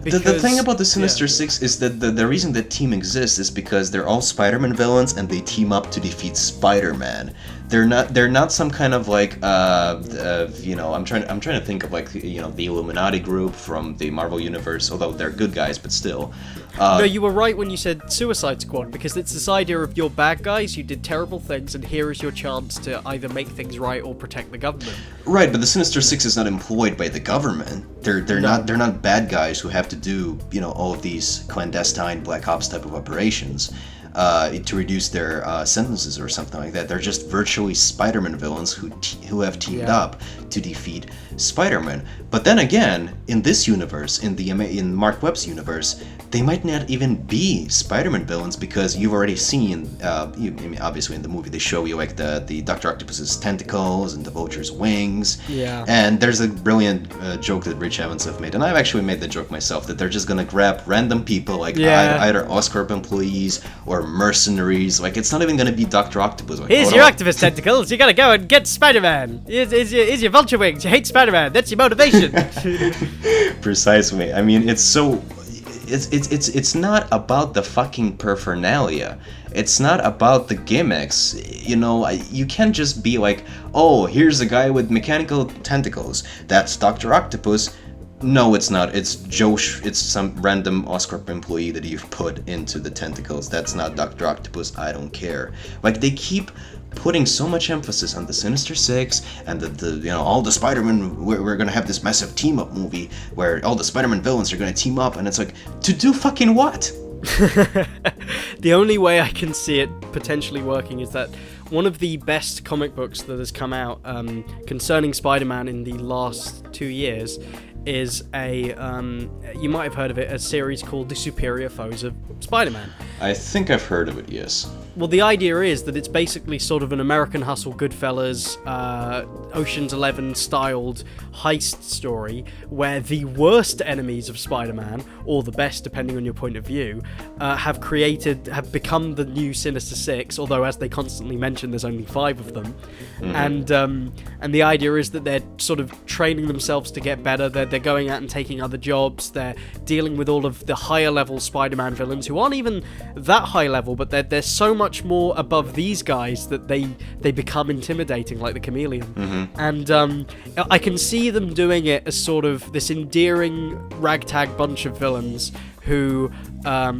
Because, the thing about the Sinister Six is that the reason that team exists is because they're all Spider-Man villains and they team up to defeat Spider-Man. They're not some kind of like I'm trying to think of like the Illuminati group from the Marvel universe, although they're good guys, but still. No, you were right when you said Suicide Squad, because it's this idea of you're bad guys, you did terrible things, and here is your chance to either make things right or protect the government. Right, but the Sinister Six is not employed by the government. They're not bad guys who have to do all of these clandestine Black Ops type of operations to reduce their sentences or something like that. They're just virtually Spider-Man villains who have teamed up to defeat Spider-Man. But then again, in this universe, in Marc Webb's universe, they might not even be Spider-Man villains, because you've already seen, obviously in the movie they show you like the Dr. Octopus's tentacles and the Vulture's wings. Yeah. And there's a brilliant joke that Rich Evans have made, and I've actually made the joke myself, that they're just gonna grab random people like either Oscorp employees or mercenaries. Like, it's not even gonna be Dr. Octopus. Like, here's your octopus tentacles. You gotta go and get Spider-Man. Here's your vulture wings. You hate Spider-Man. That's your motivation. Precisely. I mean, it's so... it's not about the fucking paraphernalia. It's not about the gimmicks. You know, you can't just be like, oh, here's a guy with mechanical tentacles. That's Dr. Octopus. No, it's not. It's it's some random Oscorp employee that you've put into the tentacles. That's not Dr. Octopus. I don't care. Like, they keep putting so much emphasis on the Sinister Six and the you know, all the Spider-Man, we're gonna have this massive team-up movie where all the Spider-Man villains are gonna team up, and it's like, to do fucking what? The only way I can see it potentially working is that one of the best comic books that has come out concerning Spider-Man in the last 2 years is a, you might have heard of it, a series called The Superior Foes of Spider-Man. I think I've heard of it, yes. Well, the idea is that it's basically sort of an American Hustle, Goodfellas, Ocean's 11 styled heist story where the worst enemies of Spider-Man, or the best depending on your point of view, have become the new Sinister Six, although as they constantly mention there's only 5 of them. Mm-hmm. And the idea is that they're sort of training themselves to get better, they're going out and taking other jobs, they're dealing with all of the higher level Spider-Man villains who aren't even that high level, but they're so much more above these guys that they become intimidating, like the Chameleon. Mm-hmm. And I can see them doing it as sort of this endearing ragtag bunch of villains who,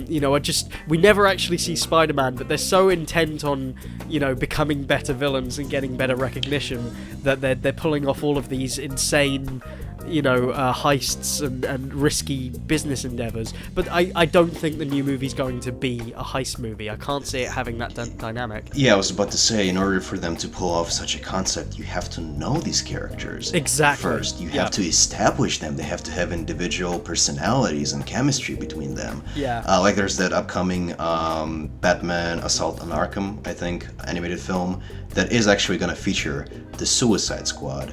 you know, are just, we never actually see Spider-Man, but they're so intent on, you know, becoming better villains and getting better recognition that they're pulling off all of these insane, you know, heists and risky business endeavors. But I don't think the new movie's going to be a heist movie. I can't see it having that dynamic. Yeah, I was about to say, in order for them to pull off such a concept, you have to know these characters. Exactly. First, you have to establish them. They have to have individual personalities and chemistry between them. Yeah. Like there's that upcoming Batman Assault on Arkham, I think, animated film that is actually going to feature the Suicide Squad.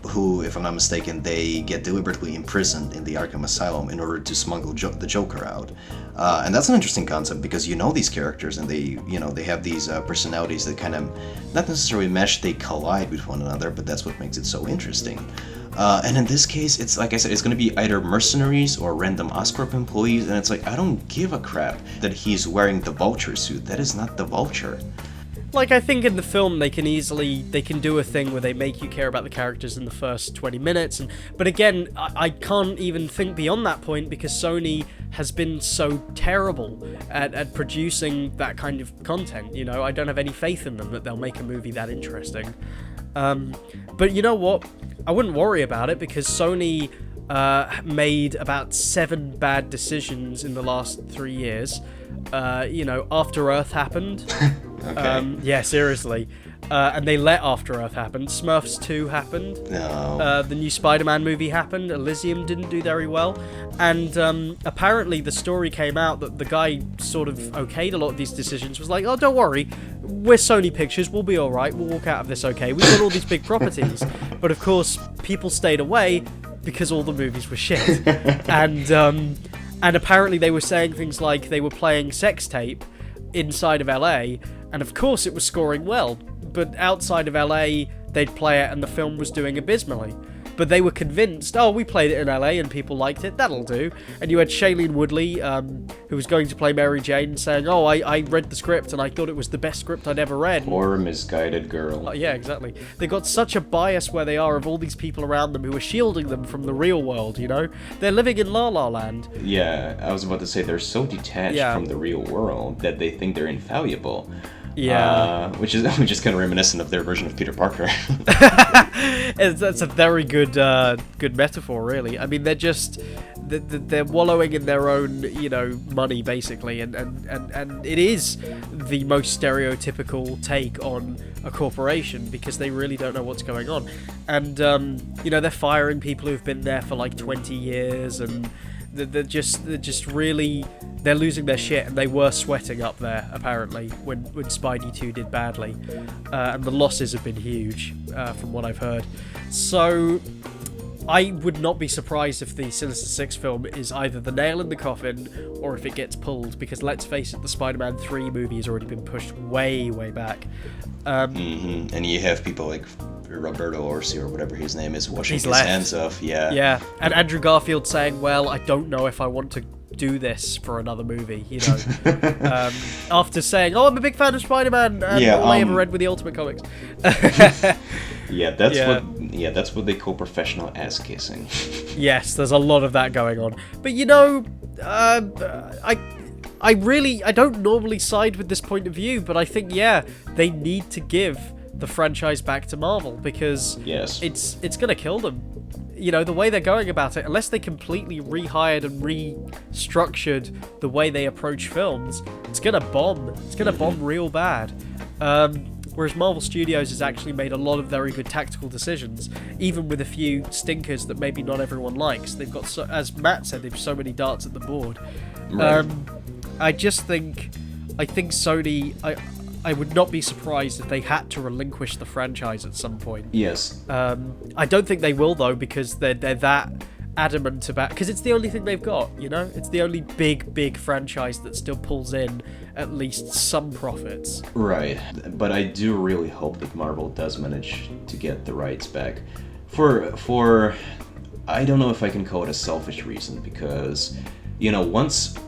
Who, if I'm not mistaken, they get deliberately imprisoned in the Arkham Asylum in order to smuggle the Joker out. And that's an interesting concept because you know these characters and they have these personalities that kind of not necessarily mesh, they collide with one another, but that's what makes it so interesting. And in this case, it's like I said, it's going to be either mercenaries or random Oscorp employees, and it's like, I don't give a crap that he's wearing the Vulture suit. That is not the Vulture. Like, I think in the film they can do a thing where they make you care about the characters in the first 20 minutes, but again, I can't even think beyond that point because Sony has been so terrible at producing that kind of content, you know. I don't have any faith in them that they'll make a movie that interesting. But you know what? I wouldn't worry about it because Sony made about 7 bad decisions in the last 3 years. You know, After Earth happened. Okay. Yeah, seriously. And they let After Earth happen. Smurfs 2 happened. No. The new Spider-Man movie happened. Elysium didn't do very well. And apparently the story came out that the guy sort of okayed a lot of these decisions, was like, oh, don't worry, we're Sony Pictures, we'll be alright, we'll walk out of this okay. We've got all these big properties. But of course, people stayed away because all the movies were shit. And apparently they were saying things like they were playing Sex Tape inside of LA, and of course it was scoring well, but outside of LA they'd play it and the film was doing abysmally. But they were convinced, oh, we played it in LA and people liked it, that'll do. And you had Shailene Woodley, who was going to play Mary Jane, saying, oh, I read the script and I thought it was the best script I'd ever read. Or a misguided girl. Yeah, exactly. They got such a bias where they are of all these people around them who are shielding them from the real world, you know? They're living in La La Land. Yeah, I was about to say, they're so detached from the real world that they think they're infallible. Yeah, which is kind of reminiscent of their version of Peter Parker. That's a very good metaphor, really. I mean, they're wallowing in their own, you know, money basically, and it is the most stereotypical take on a corporation because they really don't know what's going on, and you know, they're firing people who've been there for like 20 years, and they're just really, they're losing their shit, and they were sweating up there apparently when Spidey 2 did badly, and the losses have been huge from what I've heard. So I would not be surprised if the Sinister Six film is either the nail in the coffin or if it gets pulled, because let's face it, the Spider-Man 3 movie has already been pushed way back. And you have people like Roberto Orsi or whatever his name is washing He's his left. hands off. Yeah. Yeah, and Andrew Garfield saying, well, I don't know if I want to do this for another movie, you know. After saying, oh, I'm a big fan of Spider-Man, and all I ever read were the Ultimate Comics. That's what they call professional ass kissing. Yes, there's a lot of that going on. But you know, I don't normally side with this point of view, but I think, yeah, they need to give the franchise back to Marvel, because it's gonna kill them. You know, the way they're going about it, unless they completely rehired and restructured the way they approach films, it's gonna bomb. It's gonna bomb real bad. Whereas Marvel Studios has actually made a lot of very good tactical decisions, even with a few stinkers that maybe not everyone likes. They've got, as Matt said, they've so many darts at the board. Right. I think Sony, I would not be surprised if they had to relinquish the franchise at some point. Yes. I don't think they will, though, because they're that adamant about, because it's the only thing they've got, you know? It's the only big franchise that still pulls in at least some profits. Right. But I do really hope that Marvel does manage to get the rights back. For I don't know if I can call it a selfish reason, because, you know, once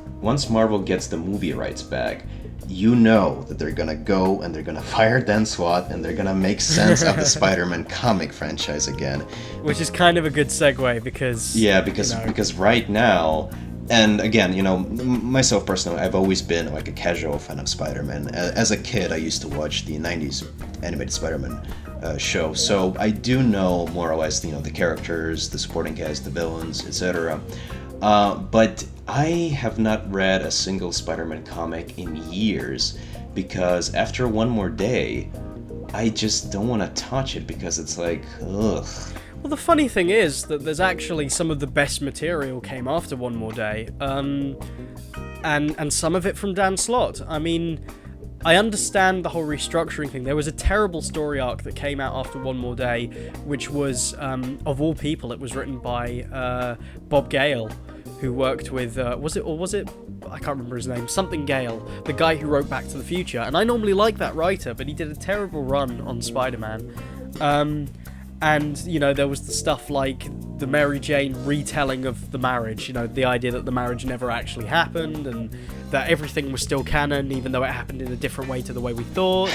Marvel gets the movie rights back, you know that they're gonna go and they're gonna fire Dan Slott and they're gonna make sense of the Spider-Man comic franchise again. Which is kind of a good segue, because... Yeah, because right now, and again, you know, myself personally, I've always been like a casual fan of Spider-Man. As a kid, I used to watch the 90s animated Spider-Man show, so I do know more or less, you know, the characters, the supporting cast, the villains, etc. But I have not read a single Spider-Man comic in years, because after One More Day, I just don't want to touch it, because it's like, ugh. Well, the funny thing is that there's actually some of the best material came after One More Day, and some of it from Dan Slott. I mean, I understand the whole restructuring thing. There was a terrible story arc that came out after One More Day, which was, of all people, it was written by Bob Gale, who worked with, was it, I can't remember his name, something Gale, the guy who wrote Back to the Future. And I normally like that writer, but he did a terrible run on Spider-Man. And, you know, there was the stuff like the Mary Jane retelling of the marriage, you know, the idea that the marriage never actually happened, and that everything was still canon, even though it happened in a different way to the way we thought.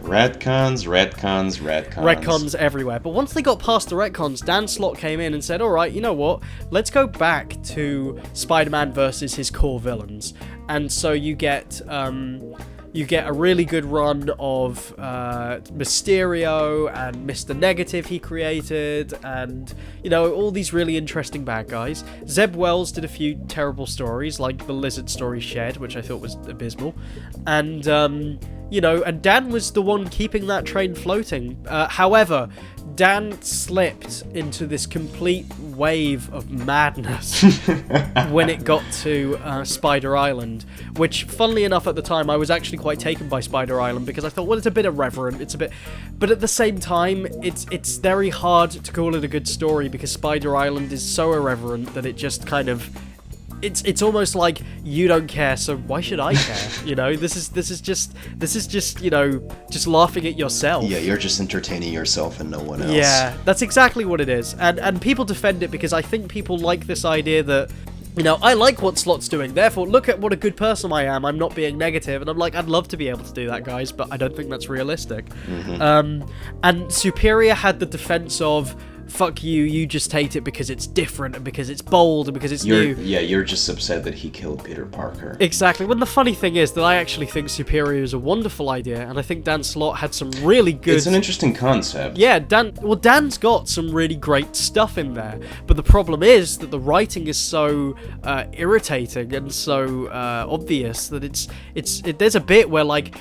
Retcons. Retcons everywhere. But once they got past the retcons, Dan Slott came in and said, alright, you know what, let's go back to Spider-Man versus his core villains. And so you get a really good run of Mysterio and Mr. Negative he created, and, you know, all these really interesting bad guys. Zeb Wells did a few terrible stories, like the Lizard story Shed, which I thought was abysmal. And, you know, and Dan was the one keeping that train floating. However, Dan slipped into this complete wave of madness when it got to Spider Island, which, funnily enough, at the time, I was actually quite taken by Spider Island, because I thought, well, it's a bit irreverent, but at the same time, it's very hard to call it a good story, because Spider Island is so irreverent that it just kind of... It's almost like you don't care, so why should I care? You know, this is just you know, just laughing at yourself. Yeah, you're just entertaining yourself and no one else. Yeah, that's exactly what it is. And people defend it because I think people like this idea that, you know, I like what Slott's doing, therefore look at what a good person I am, I'm not being negative. And I'm like, I'd love to be able to do that, guys, but I don't think that's realistic. Mm-hmm. And Superior had the defense of, fuck you, you just hate it because it's different and because it's bold and because it's new. Yeah, you're just upset that he killed Peter Parker. Exactly. When the funny thing is that I actually think Superior is a wonderful idea, and I think Dan Slott had some really good... It's an interesting concept. Yeah, Dan's got some really great stuff in there, but the problem is that the writing is so irritating and so obvious that there's a bit where, like,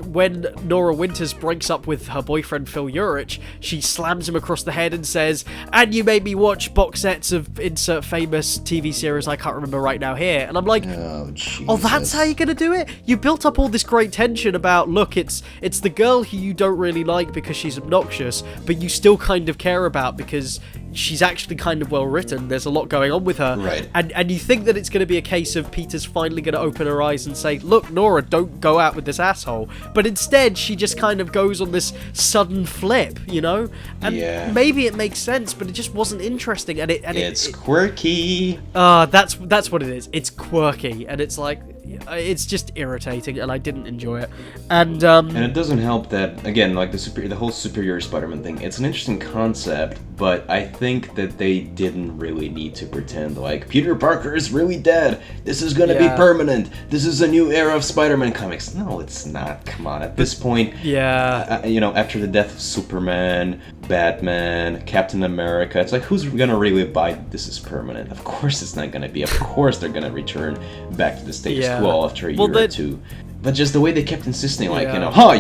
when Nora Winters breaks up with her boyfriend Phil Urich, she slams him across the head and says, and you made me watch box sets of insert famous TV series I can't remember right now here. And I'm like, oh, that's how you're gonna do it? You built up all this great tension about, look, it's the girl who you don't really like because she's obnoxious, but you still kind of care about because she's actually kind of well written. There's a lot going on with her. Right. And you think that it's going to be a case of Peter's finally going to open her eyes and say, look, Nora, don't go out with this asshole. But instead, she just kind of goes on this sudden flip, you know? And maybe it makes sense, but it just wasn't interesting. And it's quirky. That's what it is. It's quirky, and it's like, it's just irritating, and I didn't enjoy it. And it doesn't help that, again, like the whole superior Spider-Man thing, it's an interesting concept, but I think that they didn't really need to pretend like Peter Parker is really dead, this is gonna be permanent, this is a new era of Spider-Man comics. No, it's not. Come on, at this point, after the death of Superman, Batman, Captain America, it's like, who's gonna really buy this is permanent? Of course it's not gonna be. Of course they're gonna return back to the status quo after a year or two. But just the way they kept insisting, like,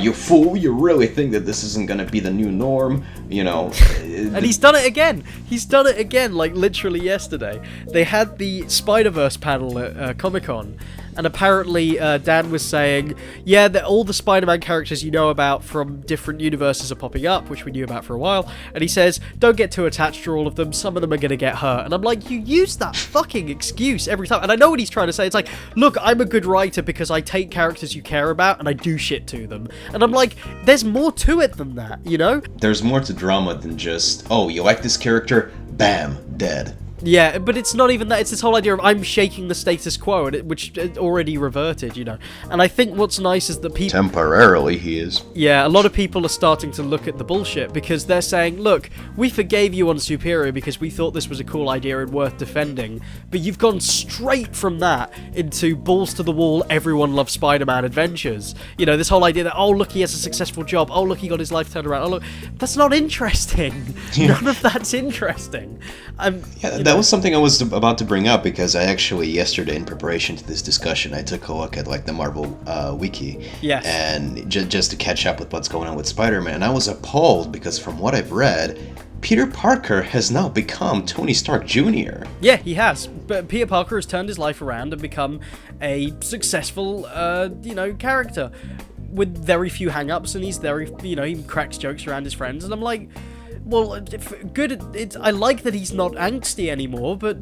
you fool, you really think that this isn't gonna be the new norm, And he's done it again. He's done it again, like, literally yesterday. They had the Spider-Verse panel at Comic-Con, and apparently Dan was saying, that all the Spider-Man characters you know about from different universes are popping up, which we knew about for a while, and he says, don't get too attached to all of them, some of them are gonna get hurt. And I'm like, you use that fucking excuse every time. And I know what he's trying to say. It's like, look, I'm a good writer because I take characters you care about and I do shit to them. And I'm like, there's more to it than that, you know? There's more to drama than just, oh, you like this character? Bam, dead. Yeah, but it's not even that. It's this whole idea of I'm shaking the status quo, which already reverted, you know. And I think what's nice is that people... Temporarily, he is. Yeah, a lot of people are starting to look at the bullshit because they're saying, look, we forgave you on Superior because we thought this was a cool idea and worth defending, but you've gone straight from that into balls to the wall, everyone loves Spider-Man adventures. You know, this whole idea that, oh, look, he has a successful job. Oh, look, he got his life turned around. Oh, look, that's not interesting. None of that's interesting. That was something I was about to bring up because I actually, yesterday, in preparation to this discussion, I took a look at like the Marvel wiki, and just to catch up with what's going on with Spider-Man, and I was appalled because from what I've read, Peter Parker has now become Tony Stark Jr. Yeah, he has. But Peter Parker has turned his life around and become a successful, character with very few hang-ups, and he's very, he cracks jokes around his friends, and I'm like, well, I like that he's not angsty anymore, but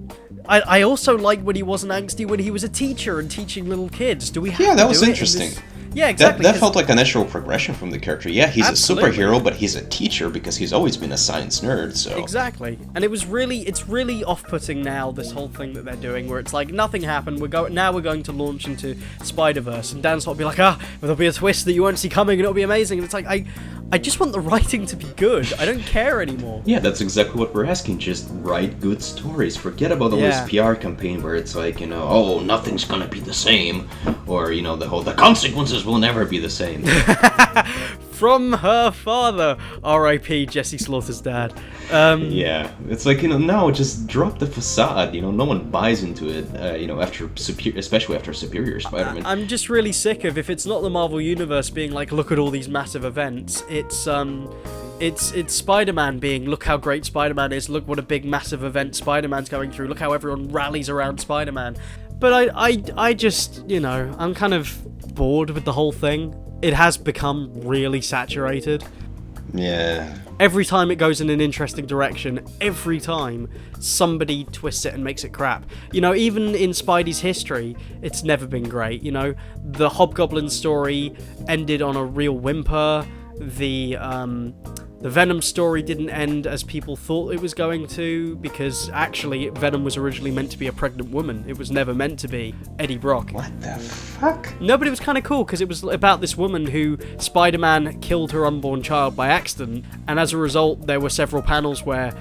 I also like when he wasn't angsty when he was a teacher and teaching little kids. Do we have that was interesting. Yeah, exactly. That felt like a natural progression from the character. Yeah, he's a superhero, but he's a teacher because he's always been a science nerd, so... Exactly. And it's really off-putting now, this whole thing that they're doing, where it's like, nothing happened, we're going to launch into Spider-Verse, and Dan's sort of be like, there'll be a twist that you won't see coming, and it'll be amazing, and it's like, I just want the writing to be good. I don't care anymore. Yeah, that's exactly what we're asking. Just write good stories. Forget about all this PR campaign where it's like, oh, nothing's gonna be the same. Or, the consequences will never be the same. From her father. R.I.P. Jesse Slaughter's dad. Yeah, it's like, no, just drop the facade. No one buys into it, especially after Superior Spider-Man. I'm just really sick of, if it's not the Marvel Universe being like, look at all these massive events, it's Spider-Man being, look how great Spider-Man is, look what a big massive event Spider-Man's going through, look how everyone rallies around Spider-Man. But I just, I'm kind of bored with the whole thing. It has become really saturated. Yeah. Every time it goes in an interesting direction, every time somebody twists it and makes it crap. Even in Spidey's history, it's never been great. The Hobgoblin story ended on a real whimper. The Venom story didn't end as people thought it was going to, because actually Venom was originally meant to be a pregnant woman. It was never meant to be Eddie Brock. What the fuck? No, but it was kind of cool, because it was about this woman who Spider-Man killed her unborn child by accident, and as a result there were several panels where,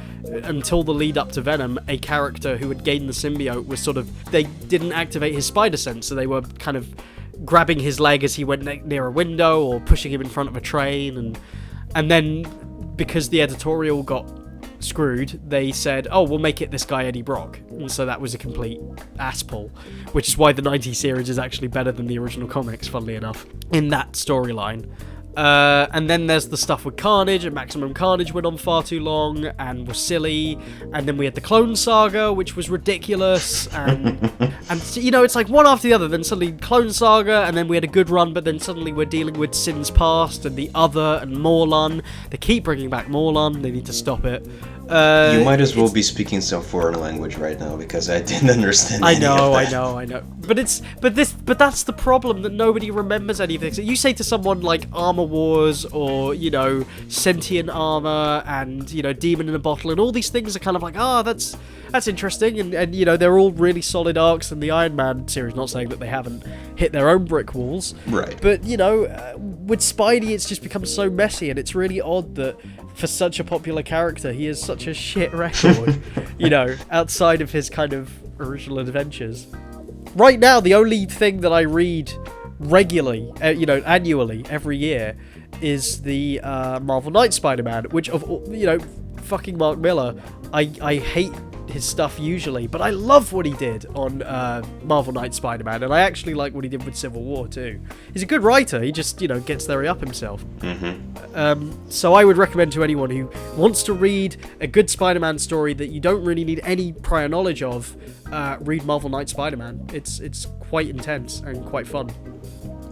until the lead up to Venom, a character who had gained the symbiote was they didn't activate his spider sense, so they were kind of grabbing his leg as he went near a window or pushing him in front of a train, and then because the editorial got screwed, they said, oh, we'll make it this guy Eddie Brock. And so that was a complete ass-pull, which is why the 90s series is actually better than the original comics, funnily enough, in that storyline. And then there's the stuff with Carnage, and Maximum Carnage went on far too long and was silly. And then we had the Clone Saga, which was ridiculous. And you know, it's like one after the other. Then suddenly Clone Saga, and then we had a good run, but then suddenly we're dealing with Sin's Past and The Other and Morlun. They keep bringing back Morlun. They need to stop it. You might as well be speaking some foreign language right now, because I didn't understand any of that. I know. But that's the problem, that nobody remembers anything. So you say to someone like Armor Wars, or, you know, Sentient Armor, and, you know, Demon in a Bottle, and all these things are kind of like, that's interesting, and you know, they're all really solid arcs, and the Iron Man series, not saying that they haven't hit their own brick walls, right? But, you know, with Spidey, it's just become so messy, and it's really odd that for such a popular character, he has such a shit record, you know, outside of his kind of original adventures. Right now, the only thing that I read regularly, you know, annually, every year, is the Marvel Knight Spider-Man, which, of you know, fucking Mark Miller, I hate his stuff usually, but I love what he did on Marvel Knight Spider-Man, and I actually like what he did with Civil War too. He's a good writer, he just, you know, gets there up himself. So I would recommend to anyone who wants to read a good Spider-Man story that you don't really need any prior knowledge of, read Marvel Knight Spider-Man. It's quite intense and quite fun.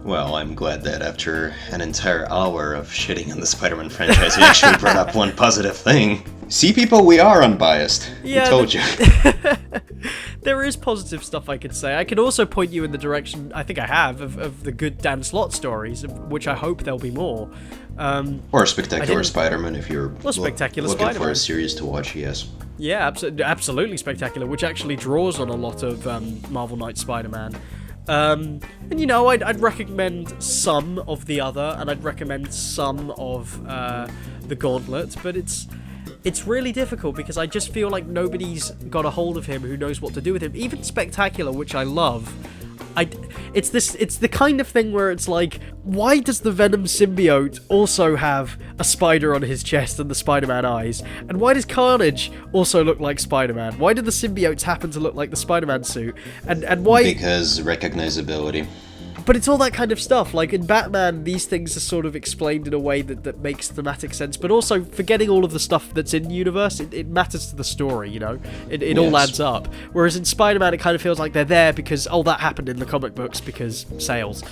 Well, I'm glad that after an entire hour of shitting on the Spider-Man franchise, you actually brought up one positive thing. See, people, we are unbiased. Yeah, I told you. There is positive stuff I could say. I can also point you in the direction, I think I have, of the good Dan Slott stories, of which I hope there'll be more. Or Spectacular Spider-Man, if you're Spectacular looking Spider-Man for a series to watch, yes. Yeah, absolutely Spectacular, which actually draws on a lot of Marvel Knight Spider-Man. And you know, I'd recommend some of The Other, and I'd recommend some of the Gauntlet, but it's really difficult because I just feel like nobody's got a hold of him who knows what to do with him. Even Spectacular, which I love, it's the kind of thing where it's like, why does the Venom symbiote also have a spider on his chest and the Spider-Man eyes? And why does Carnage also look like Spider-Man? Why do the symbiotes happen to look like the Spider-Man suit? And why? Because recognizability. But it's all that kind of stuff. Like in Batman, these things are sort of explained in a way that makes thematic sense, but also forgetting all of the stuff that's in the universe, it matters to the story, you know? It all adds up. Whereas in Spider-Man, it kind of feels like they're there because, that happened in the comic books because sales.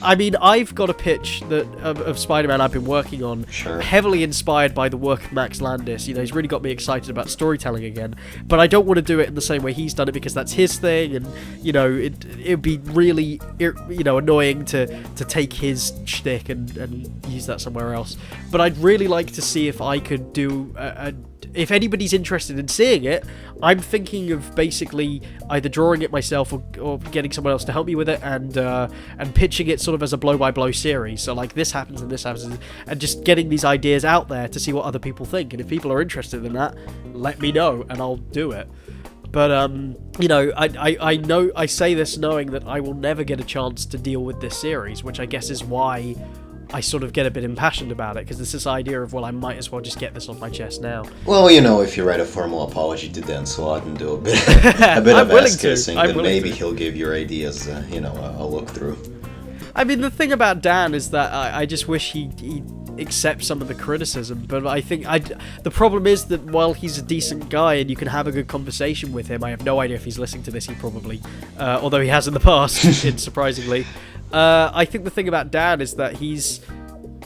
I mean, I've got a pitch of Spider-Man I've been working on, heavily inspired by the work of Max Landis. You know, he's really got me excited about storytelling again, but I don't want to do it in the same way he's done it because that's his thing, and, you know, it'd be really, you know, annoying to take his shtick and use that somewhere else. But I'd really like to see if I could do if anybody's interested in seeing it. I'm thinking of basically either drawing it myself or getting someone else to help me with it, and pitching it sort of as a blow-by-blow series. So like, this happens and this happens, and just getting these ideas out there to see what other people think. And if people are interested in that, let me know and I'll do it. But, you know, I know, I say this knowing that I will never get a chance to deal with this series, which I guess is why I sort of get a bit impassioned about it, because there's this idea of, well, I might as well just get this off my chest now. Well, you know, if you write a formal apology to Dan Slott and do a bit of ass-kissing, then maybe he'll give your ideas, you know, a look through. I mean, the thing about Dan is that I just wish he accept some of the criticism, but I think the problem is that while he's a decent guy and you can have a good conversation with him, I have no idea if he's listening to this. He probably, although he has in the past, surprisingly. I think the thing about Dan is that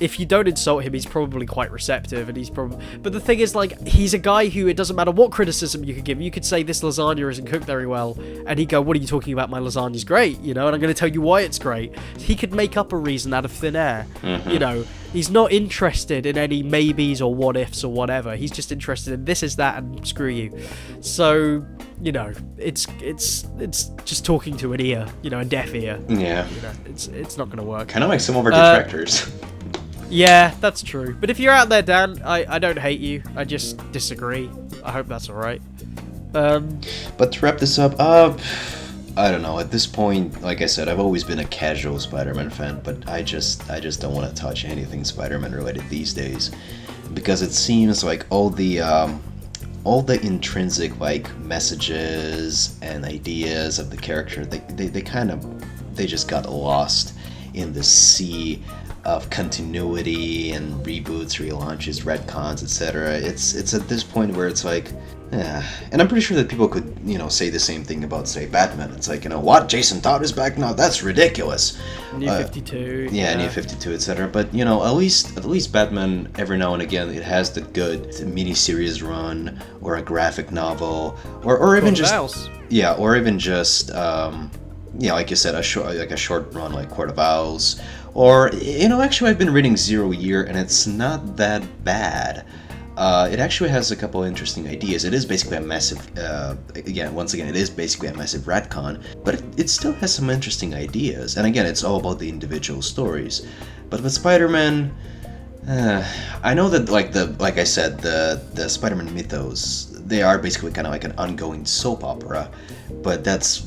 if you don't insult him, he's probably quite receptive, and but the thing is, like, he's a guy who, it doesn't matter what criticism you could give him. You could say this lasagna isn't cooked very well, and he'd go, what are you talking about? My lasagna's great, you know, and I'm going to tell you why it's great. He could make up a reason out of thin air, you know. He's not interested in any maybes or what ifs or whatever. He's just interested in this is that and screw you. So, you know, it's just talking to an ear, you know, a deaf ear. Yeah. You know, it's not going to work. Kind of like some of our detractors. Yeah, that's true. But if you're out there, Dan, I don't hate you. I just disagree. I hope that's alright. But to wrap this up, I don't know. At this point, like I said, I've always been a casual Spider-Man fan, but I just don't want to touch anything Spider-Man related these days, because it seems like all the intrinsic, like, messages and ideas of the character, they just got lost in the sea of continuity and reboots, relaunches, retcons, etc. It's at this point where it's like, and I'm pretty sure that people could, say the same thing about, say, Batman. It's like, what? Jason Todd is back now? That's ridiculous. New 52. New 52, etc. But at least Batman, every now and again, it has the good miniseries run or a graphic novel or even just like you said, a short run like Court of Owls. Or, actually I've been reading Zero Year, and it's not that bad. It actually has a couple of interesting ideas. It is basically a massive, it is basically a massive retcon, but it still has some interesting ideas. And again, it's all about the individual stories. But with Spider-Man, I know that, like I said, the Spider-Man mythos, they are basically kind of like an ongoing soap opera, but that's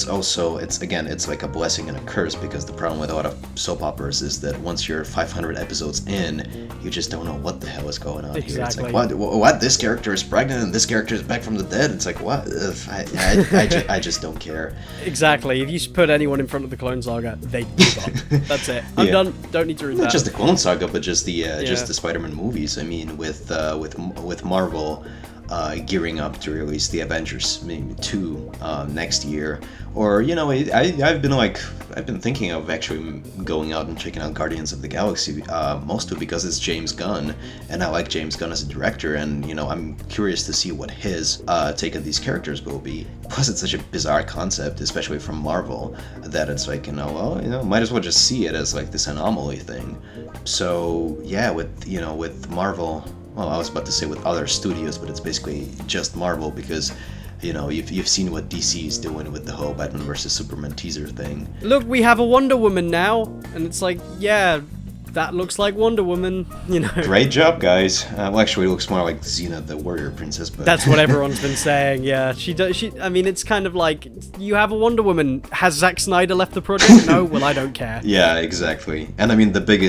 also, it's like a blessing and a curse, because the problem with a lot of soap operas is that once you're 500 episodes in, you just don't know what the hell is going on here. It's like, what? This character is pregnant and this character is back from the dead. It's like, what? I just don't care. Exactly. If you put anyone in front of the Clone Saga, they give up. That's it. I'm done. Don't need to read that. Not just the Clone Saga, but just the Spider-Man movies. I mean, with Marvel gearing up to release the Avengers maybe 2 next year, or I've been thinking of actually going out and checking out Guardians of the Galaxy, mostly because it's James Gunn, and I like James Gunn as a director, and I'm curious to see what his take on these characters will be. Plus, it's such a bizarre concept, especially from Marvel, that it's like, might as well just see it as like this anomaly thing. So yeah, with Marvel. Well, I was about to say with other studios, but it's basically just Marvel, because, you've seen what DC is doing with the whole Batman vs. Superman teaser thing. Look, we have a Wonder Woman now, and it's like, yeah, that looks like Wonder Woman, Great job, guys. Well, actually, it looks more like Xena, the warrior princess, but... That's what everyone's been saying, yeah. I mean, it's kind of like, you have a Wonder Woman. Has Zack Snyder left the project? No? Well, I don't care. Yeah, exactly. And I mean, the big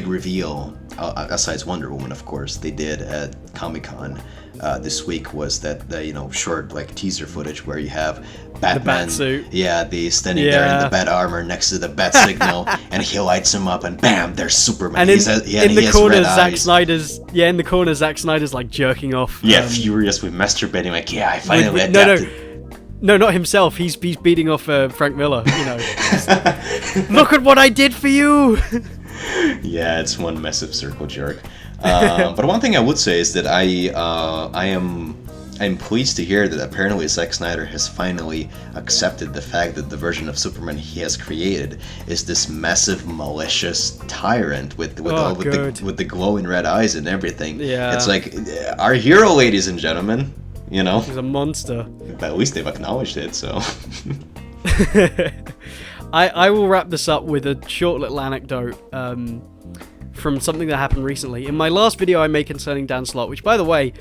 reveal, aside Wonder Woman, of course, they did at Comic-Con this week, was that the short teaser footage where you have Batman, the Batsuit. Yeah, standing there in the bat armor next to the bat signal, and he lights him up, and bam, there's Superman. And in the corner, Zack Snyder's like jerking off. Yeah, furious with masturbating, like, I finally adapted. No, not himself. He's beating off Frank Miller. Look at what I did for you. Yeah, it's one massive circle jerk. But one thing I would say is that I'm pleased to hear that apparently Zack Snyder has finally accepted the fact that the version of Superman he has created is this massive, malicious tyrant with the glowing red eyes and everything. Yeah. It's like our hero, ladies and gentlemen. He's a monster. But at least they've acknowledged it, so. I will wrap this up with a short little anecdote from something that happened recently. In my last video I made concerning Dan Slott, which, by the way,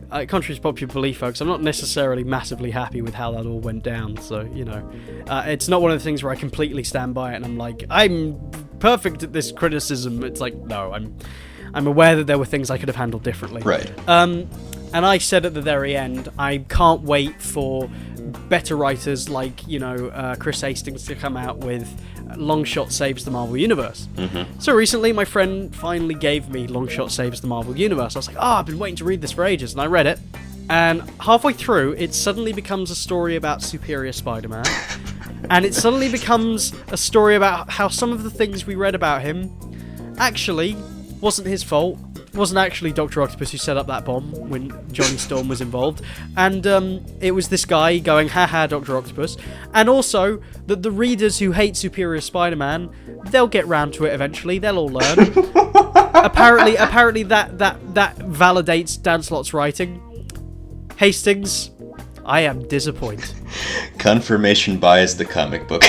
contrary to popular belief, folks, I'm not necessarily massively happy with how that all went down, so, it's not one of the things where I completely stand by it and I'm like, I'm perfect at this criticism. It's like, no, I'm aware that there were things I could have handled differently. Right. And I said at the very end, I can't wait for better writers like, Chris Hastings to come out with Longshot Saves the Marvel Universe. Mm-hmm. So recently, my friend finally gave me Longshot Saves the Marvel Universe. I was like, I've been waiting to read this for ages, and I read it. And halfway through, it suddenly becomes a story about Superior Spider-Man. And it suddenly becomes a story about how some of the things we read about him actually wasn't his fault. It wasn't actually Dr. Octopus who set up that bomb when Johnny Storm was involved. And it was this guy going, haha, Dr. Octopus. And also, that the readers who hate Superior Spider-Man, they'll get round to it eventually. They'll all learn. apparently that validates Dan Slott's writing. Hastings, I am disappointed. Confirmation bias, the comic book.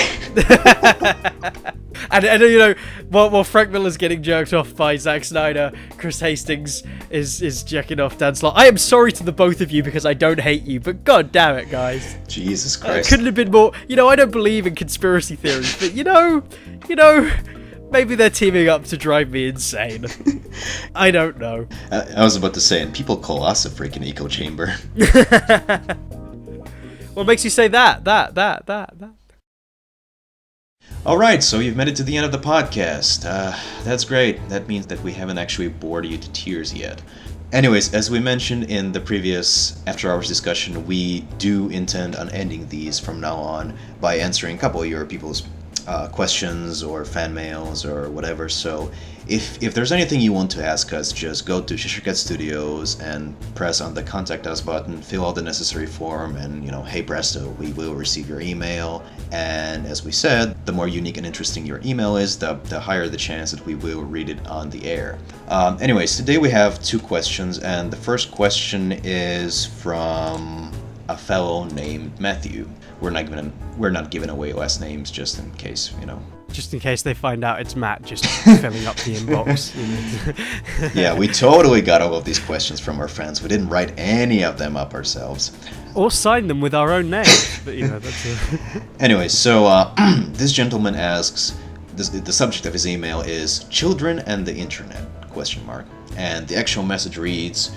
And while Frank Miller's getting jerked off by Zack Snyder, Chris Hastings is jerking off Dan Slott. I am sorry to the both of you because I don't hate you, but god damn it, guys. Jesus Christ. Couldn't have been more. I don't believe in conspiracy theories, but maybe they're teaming up to drive me insane. I don't know. I was about to say, and people call us a freaking echo chamber. What makes you say that? Alright, so you've made it to the end of the podcast. That's great. That means that we haven't actually bored you to tears yet. Anyways, as we mentioned in the previous After Hours discussion, we do intend on ending these from now on by answering a couple of your people's questions or fan mails or whatever. So if there's anything you want to ask us, just go to Shishercat Studios and press on the Contact Us button, fill out the necessary form, and hey presto, we will receive your email. And as we said, the more unique and interesting your email is, the higher the chance that we will read it on the air. Anyways, today we have 2 questions, and the first question is from a fellow named Matthew. We're not giving away last names just in case, Just in case they find out it's Matt just filling up the inbox. Yeah, we totally got all of these questions from our friends. We didn't write any of them up ourselves. Or sign them with our own names. But that's Anyway, so this gentleman asks, the subject of his email is Children and the Internet, ? And the actual message reads,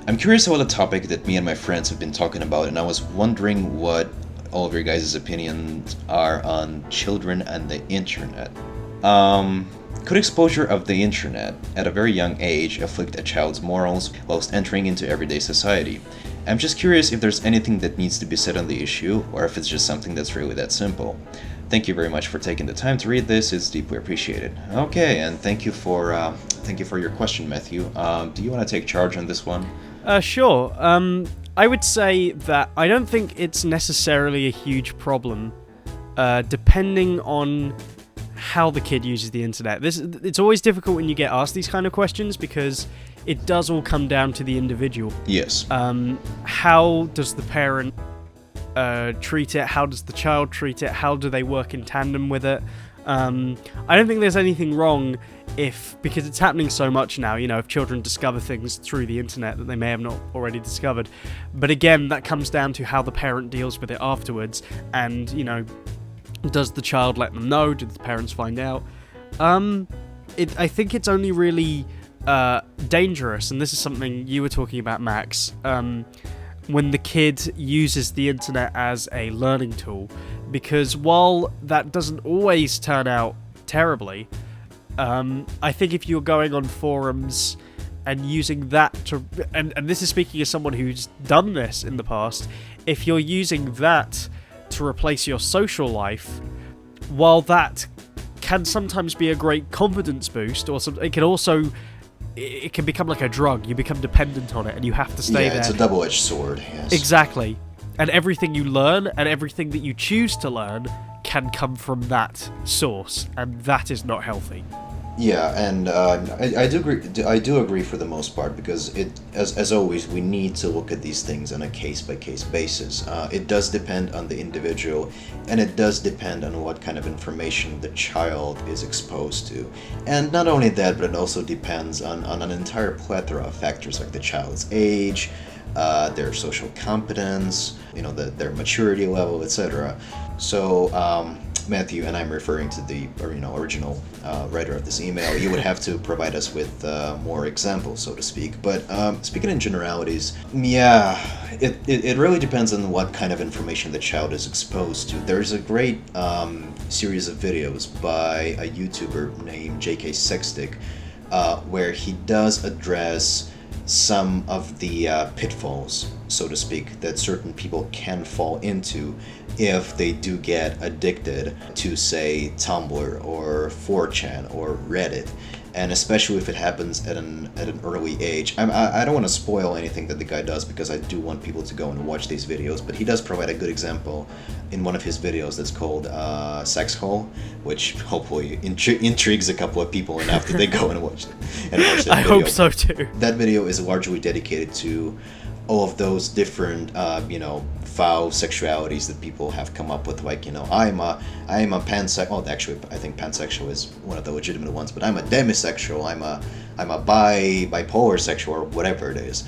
I'm curious about a topic that me and my friends have been talking about, and I was wondering what all of your guys' opinions are on children and the internet. Could exposure of the internet at a very young age afflict a child's morals whilst entering into everyday society? I'm just curious if there's anything that needs to be said on the issue, or if it's just something that's really that simple. Thank you very much for taking the time to read this. It's deeply appreciated. Okay, and thank you for your question, Matthew. Do you want to take charge on this one? Sure. I would say that I don't think it's necessarily a huge problem, depending on how the kid uses the internet. It's always difficult when you get asked these kind of questions because it does all come down to the individual. Yes. How does the parent treat it? How does the child treat it? How do they work in tandem with it? I don't think there's anything wrong because it's happening so much now, if children discover things through the internet that they may have not already discovered. But again, that comes down to how the parent deals with it afterwards, and, does the child let them know? Do the parents find out? I think it's only really dangerous, and this is something you were talking about, Max, when the kid uses the internet as a learning tool, because while that doesn't always turn out terribly, I think if you're going on forums and using that to... And this is speaking as someone who's done this in the past. If you're using that to replace your social life, while that can sometimes be a great confidence boost, it can become like a drug. You become dependent on it and you have to stay there. Yeah, it's a double-edged sword, yes. Exactly. And everything you learn and everything that you choose to learn can come from that source, and that is not healthy. Yeah, and I do agree for the most part, because as always, we need to look at these things on a case-by-case basis. It does depend on the individual, and it does depend on what kind of information the child is exposed to. And not only that, but it also depends on an entire plethora of factors like the child's age, their social competence, their maturity level, etc. So, Matthew, and I'm referring to the original writer of this email, you would have to provide us with more examples, so to speak. But speaking in generalities, yeah, it really depends on what kind of information the child is exposed to. There's a great series of videos by a YouTuber named JK Sextic, where he does address some of the pitfalls, so to speak, that certain people can fall into if they do get addicted to, say, Tumblr or 4chan or Reddit, and especially if it happens at an early age. I don't want to spoil anything that the guy does, because I do want people to go and watch these videos, but he does provide a good example in one of his videos that's called Sex Hole, which hopefully intrigues a couple of people enough that they go and watch that video. I hope so too. That video is largely dedicated to all of those different, foul sexualities that people have come up with, like, I'm a pansexual. Well, actually, I think pansexual is one of the legitimate ones, but I'm a demisexual. I'm a bipolar sexual, or whatever it is.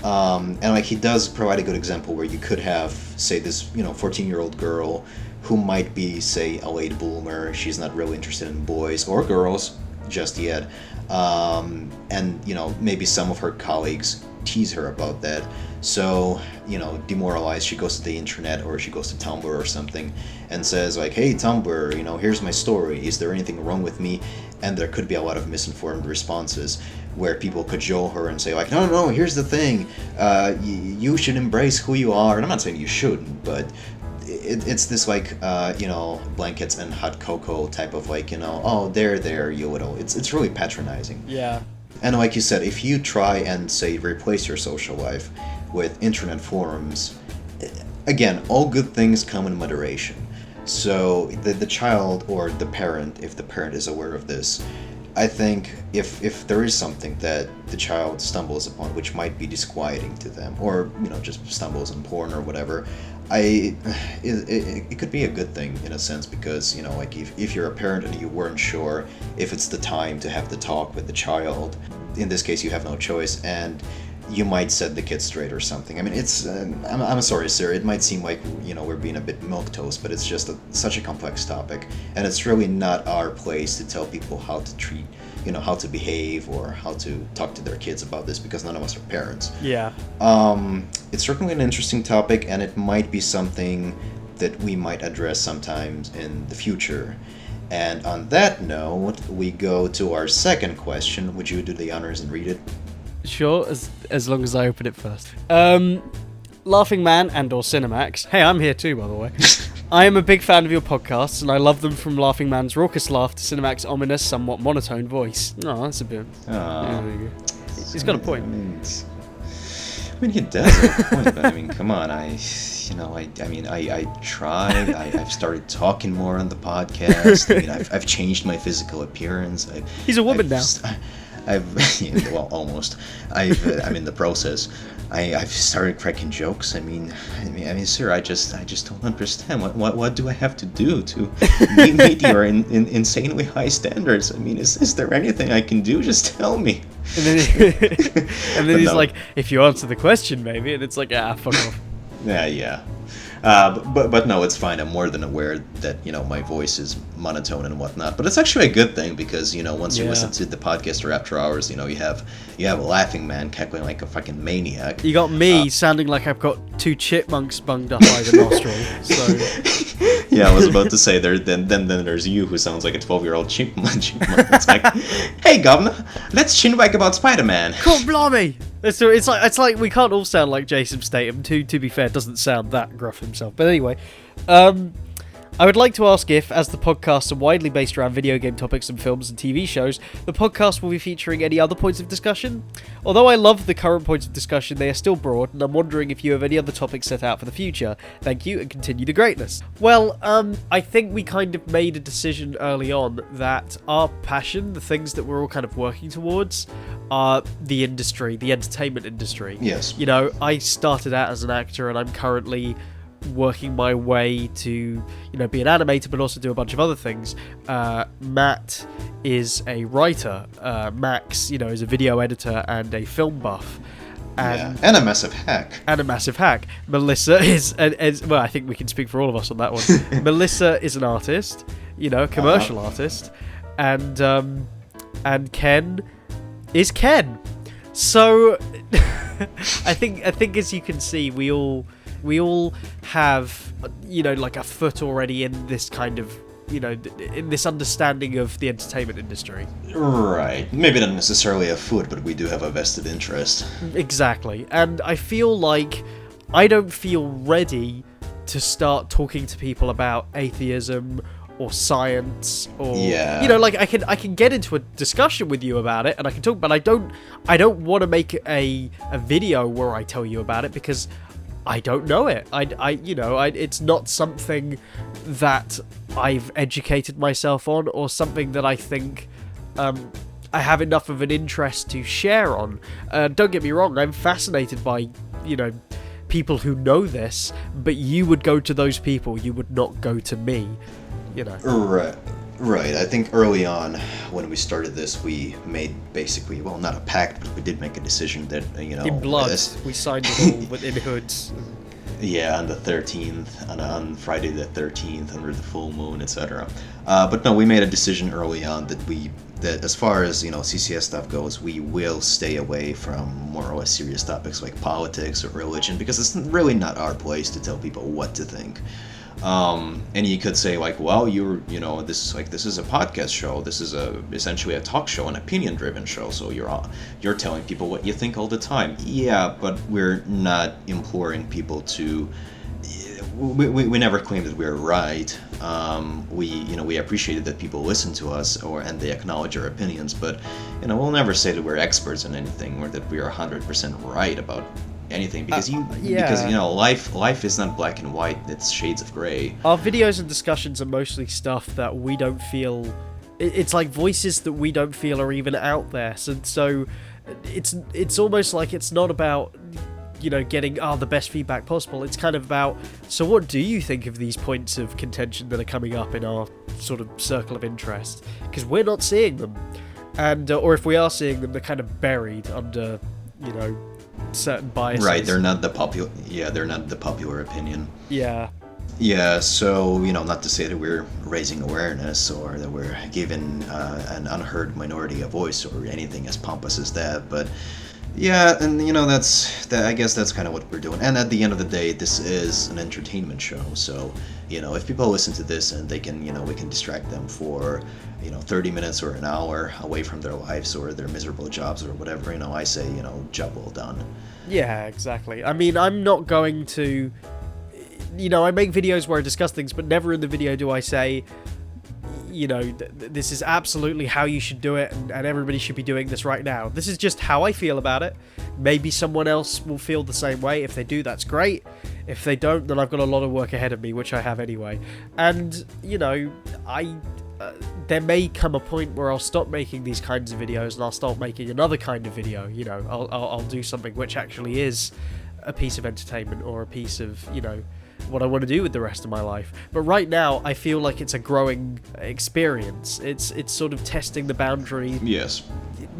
And like, he does provide a good example where you could have, say, this 14-year-old girl who might be, say, a late bloomer. She's not really interested in boys or girls just yet, and maybe some of her colleagues tease her about that. So, demoralized, she goes to the internet, or she goes to Tumblr or something, and says like, hey Tumblr, here's my story, is there anything wrong with me? And there could be a lot of misinformed responses where people cajole her and say like, no, here's the thing, you should embrace who you are. And I'm not saying you shouldn't, but it's this like, blankets and hot cocoa type of like, oh, there, you little. It's really patronizing. Yeah. And like you said, if you try and say replace your social life with internet forums, again, all good things come in moderation. So the child or the parent, if the parent is aware of this, I think if there is something that the child stumbles upon which might be disquieting to them, or just stumbles on porn or whatever, it could be a good thing in a sense, because like if you're a parent and you weren't sure if it's the time to have the talk with the child, in this case you have no choice, and you might set the kid straight or something. I mean, it's I'm sorry, sir, it might seem like we're being a bit milquetoast, but it's just such a complex topic, and it's really not our place to tell people how to treat, how to behave or how to talk to their kids about this, because none of us are parents. Yeah. It's certainly an interesting topic, and it might be something that we might address sometimes in the future. And on that note, we go to our second question. Would you do the honors and read it? Sure, as long as I open it first. Laughing Man and or CineMax. Hey, I'm here too, by the way. I am a big fan of your podcasts, and I love them from Laughing Man's raucous laugh to CineMax's ominous, somewhat monotone voice. Oh, that's a bit... Yeah, there you go. He's got a point. I mean, he does have a point, but I mean, come on, I try. I've started talking more on the podcast. I mean, I've changed my physical appearance. He's a woman now. Well, almost. I'm in the process. I've started cracking jokes. I mean, sir, I just don't understand. What do I have to do to meet your insanely high standards? I mean, is there anything I can do? Just tell me. And then, he's no. Like, if you answer the question, maybe. And it's like, fuck off. Yeah. But no, it's fine. I'm more than aware that my voice is monotone and whatnot. But it's actually a good thing, because once you listen to the podcast or after hours, you have a Laughing Man cackling like a fucking maniac. You got me sounding like I've got two chipmunks bunged up by the nostril. So yeah, I was about to say then there's you, who sounds like a 12-year-old chipmunk. It's like, hey governor, let's chinwag about Spider-Man. God blimey! It's like we can't all sound like Jason Statham. To be fair, doesn't sound that gruff himself. But anyway, I would like to ask if, as the podcasts are widely based around video game topics and films and TV shows, the podcast will be featuring any other points of discussion? Although I love the current points of discussion, they are still broad, and I'm wondering if you have any other topics set out for the future. Thank you, and continue the greatness. Well, I think we kind of made a decision early on that our passion, the things that we're all kind of working towards, are the industry, the entertainment industry. Yes. I started out as an actor, and I'm currently working my way to be an animator, but also do a bunch of other things. Matt is a writer. Max is a video editor and a film buff, and a massive hack. Melissa is well, I think we can speak for all of us on that one. Melissa is an artist, a commercial artist, and Ken is Ken. So I think as you can see, we all have, like a foot already in this kind of, in this understanding of the entertainment industry. Right. Maybe not necessarily a foot, but we do have a vested interest. Exactly. And I feel like I don't feel ready to start talking to people about atheism or science, or like I can get into a discussion with you about it and I can talk, but I don't want to make a video where I tell you about it, because I don't know it. It's not something that I've educated myself on, or something that I think I have enough of an interest to share on. Don't get me wrong, I'm fascinated by people who know this, but you would go to those people, you would not go to me. Right. I think early on when we started this, we made basically, well, not a pact, but we did make a decision that, in blood, we signed it all within hoods. Yeah, on the 13th, on Friday the 13th, under the full moon, etc. But no, we made a decision early on that as far as CCS stuff goes, we will stay away from more or less serious topics like politics or religion, because it's really not our place to tell people what to think. And you could say like, well, this is a podcast show. This is essentially a talk show, an opinion-driven show. So you're telling people what you think all the time. Yeah, but we're not imploring people to. We never claim that we're right. We appreciated that people listen to us and they acknowledge our opinions, but we'll never say that we're experts in anything or that we are 100% right about anything, because life is not black and white, it's shades of gray. Our videos and discussions are mostly stuff that we don't feel, it's like voices that we don't feel are even out there, so it's almost like it's not about getting the best feedback possible. It's kind of about, so what do you think of these points of contention that are coming up in our sort of circle of interest, because we're not seeing them, and or if we are seeing them, they're kind of buried under certain biases. Right, they're not the popular opinion. Yeah, so not to say that we're raising awareness or that we're giving an unheard minority a voice or anything as pompous as that, but yeah, and I guess that's kind of what we're doing. And at the end of the day, this is an entertainment show, so if people listen to this and they can we can distract them for 30 minutes or an hour away from their lives or their miserable jobs or whatever, I say job well done. Yeah, exactly. I mean, I'm not going to I make videos where I discuss things, but never in the video do I say this is absolutely how you should do it, and everybody should be doing this right now. This is just how I feel about it. Maybe someone else will feel the same way. If they do, that's great. If they don't, then I've got a lot of work ahead of me, which I have anyway. And there may come a point where I'll stop making these kinds of videos and I'll start making another kind of video. I'll do something which actually is a piece of entertainment or a piece of what I want to do with the rest of my life. But right now, I feel like it's a growing experience. It's sort of testing the boundary. Yes.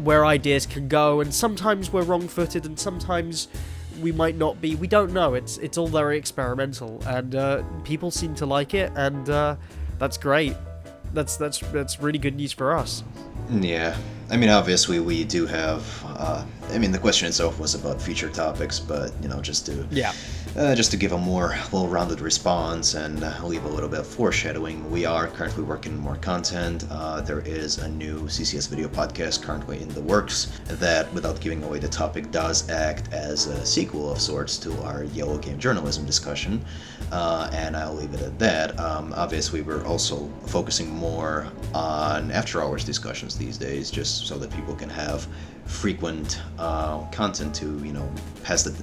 Where ideas can go, and sometimes we're wrong-footed, and sometimes we might not be. We don't know. It's all very experimental, and people seem to like it, and that's great. That's really good news for us. Yeah. I mean, obviously, we do have. The question itself was about future topics, but just to give a more well-rounded response and leave a little bit of foreshadowing, we are currently working on more content. There is a new CCS video podcast currently in the works that, without giving away the topic, does act as a sequel of sorts to our Yellow Game journalism discussion, and I'll leave it at that. Obviously, we're also focusing more on after-hours discussions these days, just so that people can have frequent content to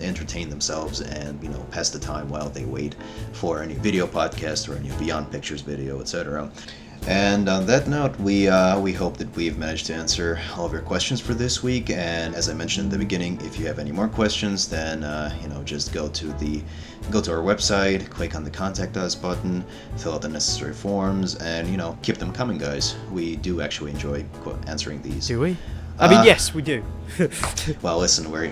entertain themselves and pass the time while they wait for a new video podcast or a new Beyond Pictures video, etc. And on that note, we hope that we've managed to answer all of your questions for this week. And as I mentioned in the beginning, if you have any more questions, then just go to our website, click on the Contact Us button, fill out the necessary forms, and keep them coming, guys. We do actually enjoy answering these. Do we? I mean, yes, we do. Well, listen, we're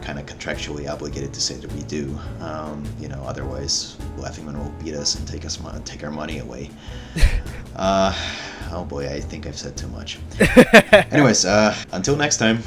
kind of contractually obligated to say that we do. Otherwise, Laughing Man will beat us and take our money away. Oh boy, I think I've said too much. Anyways, until next time.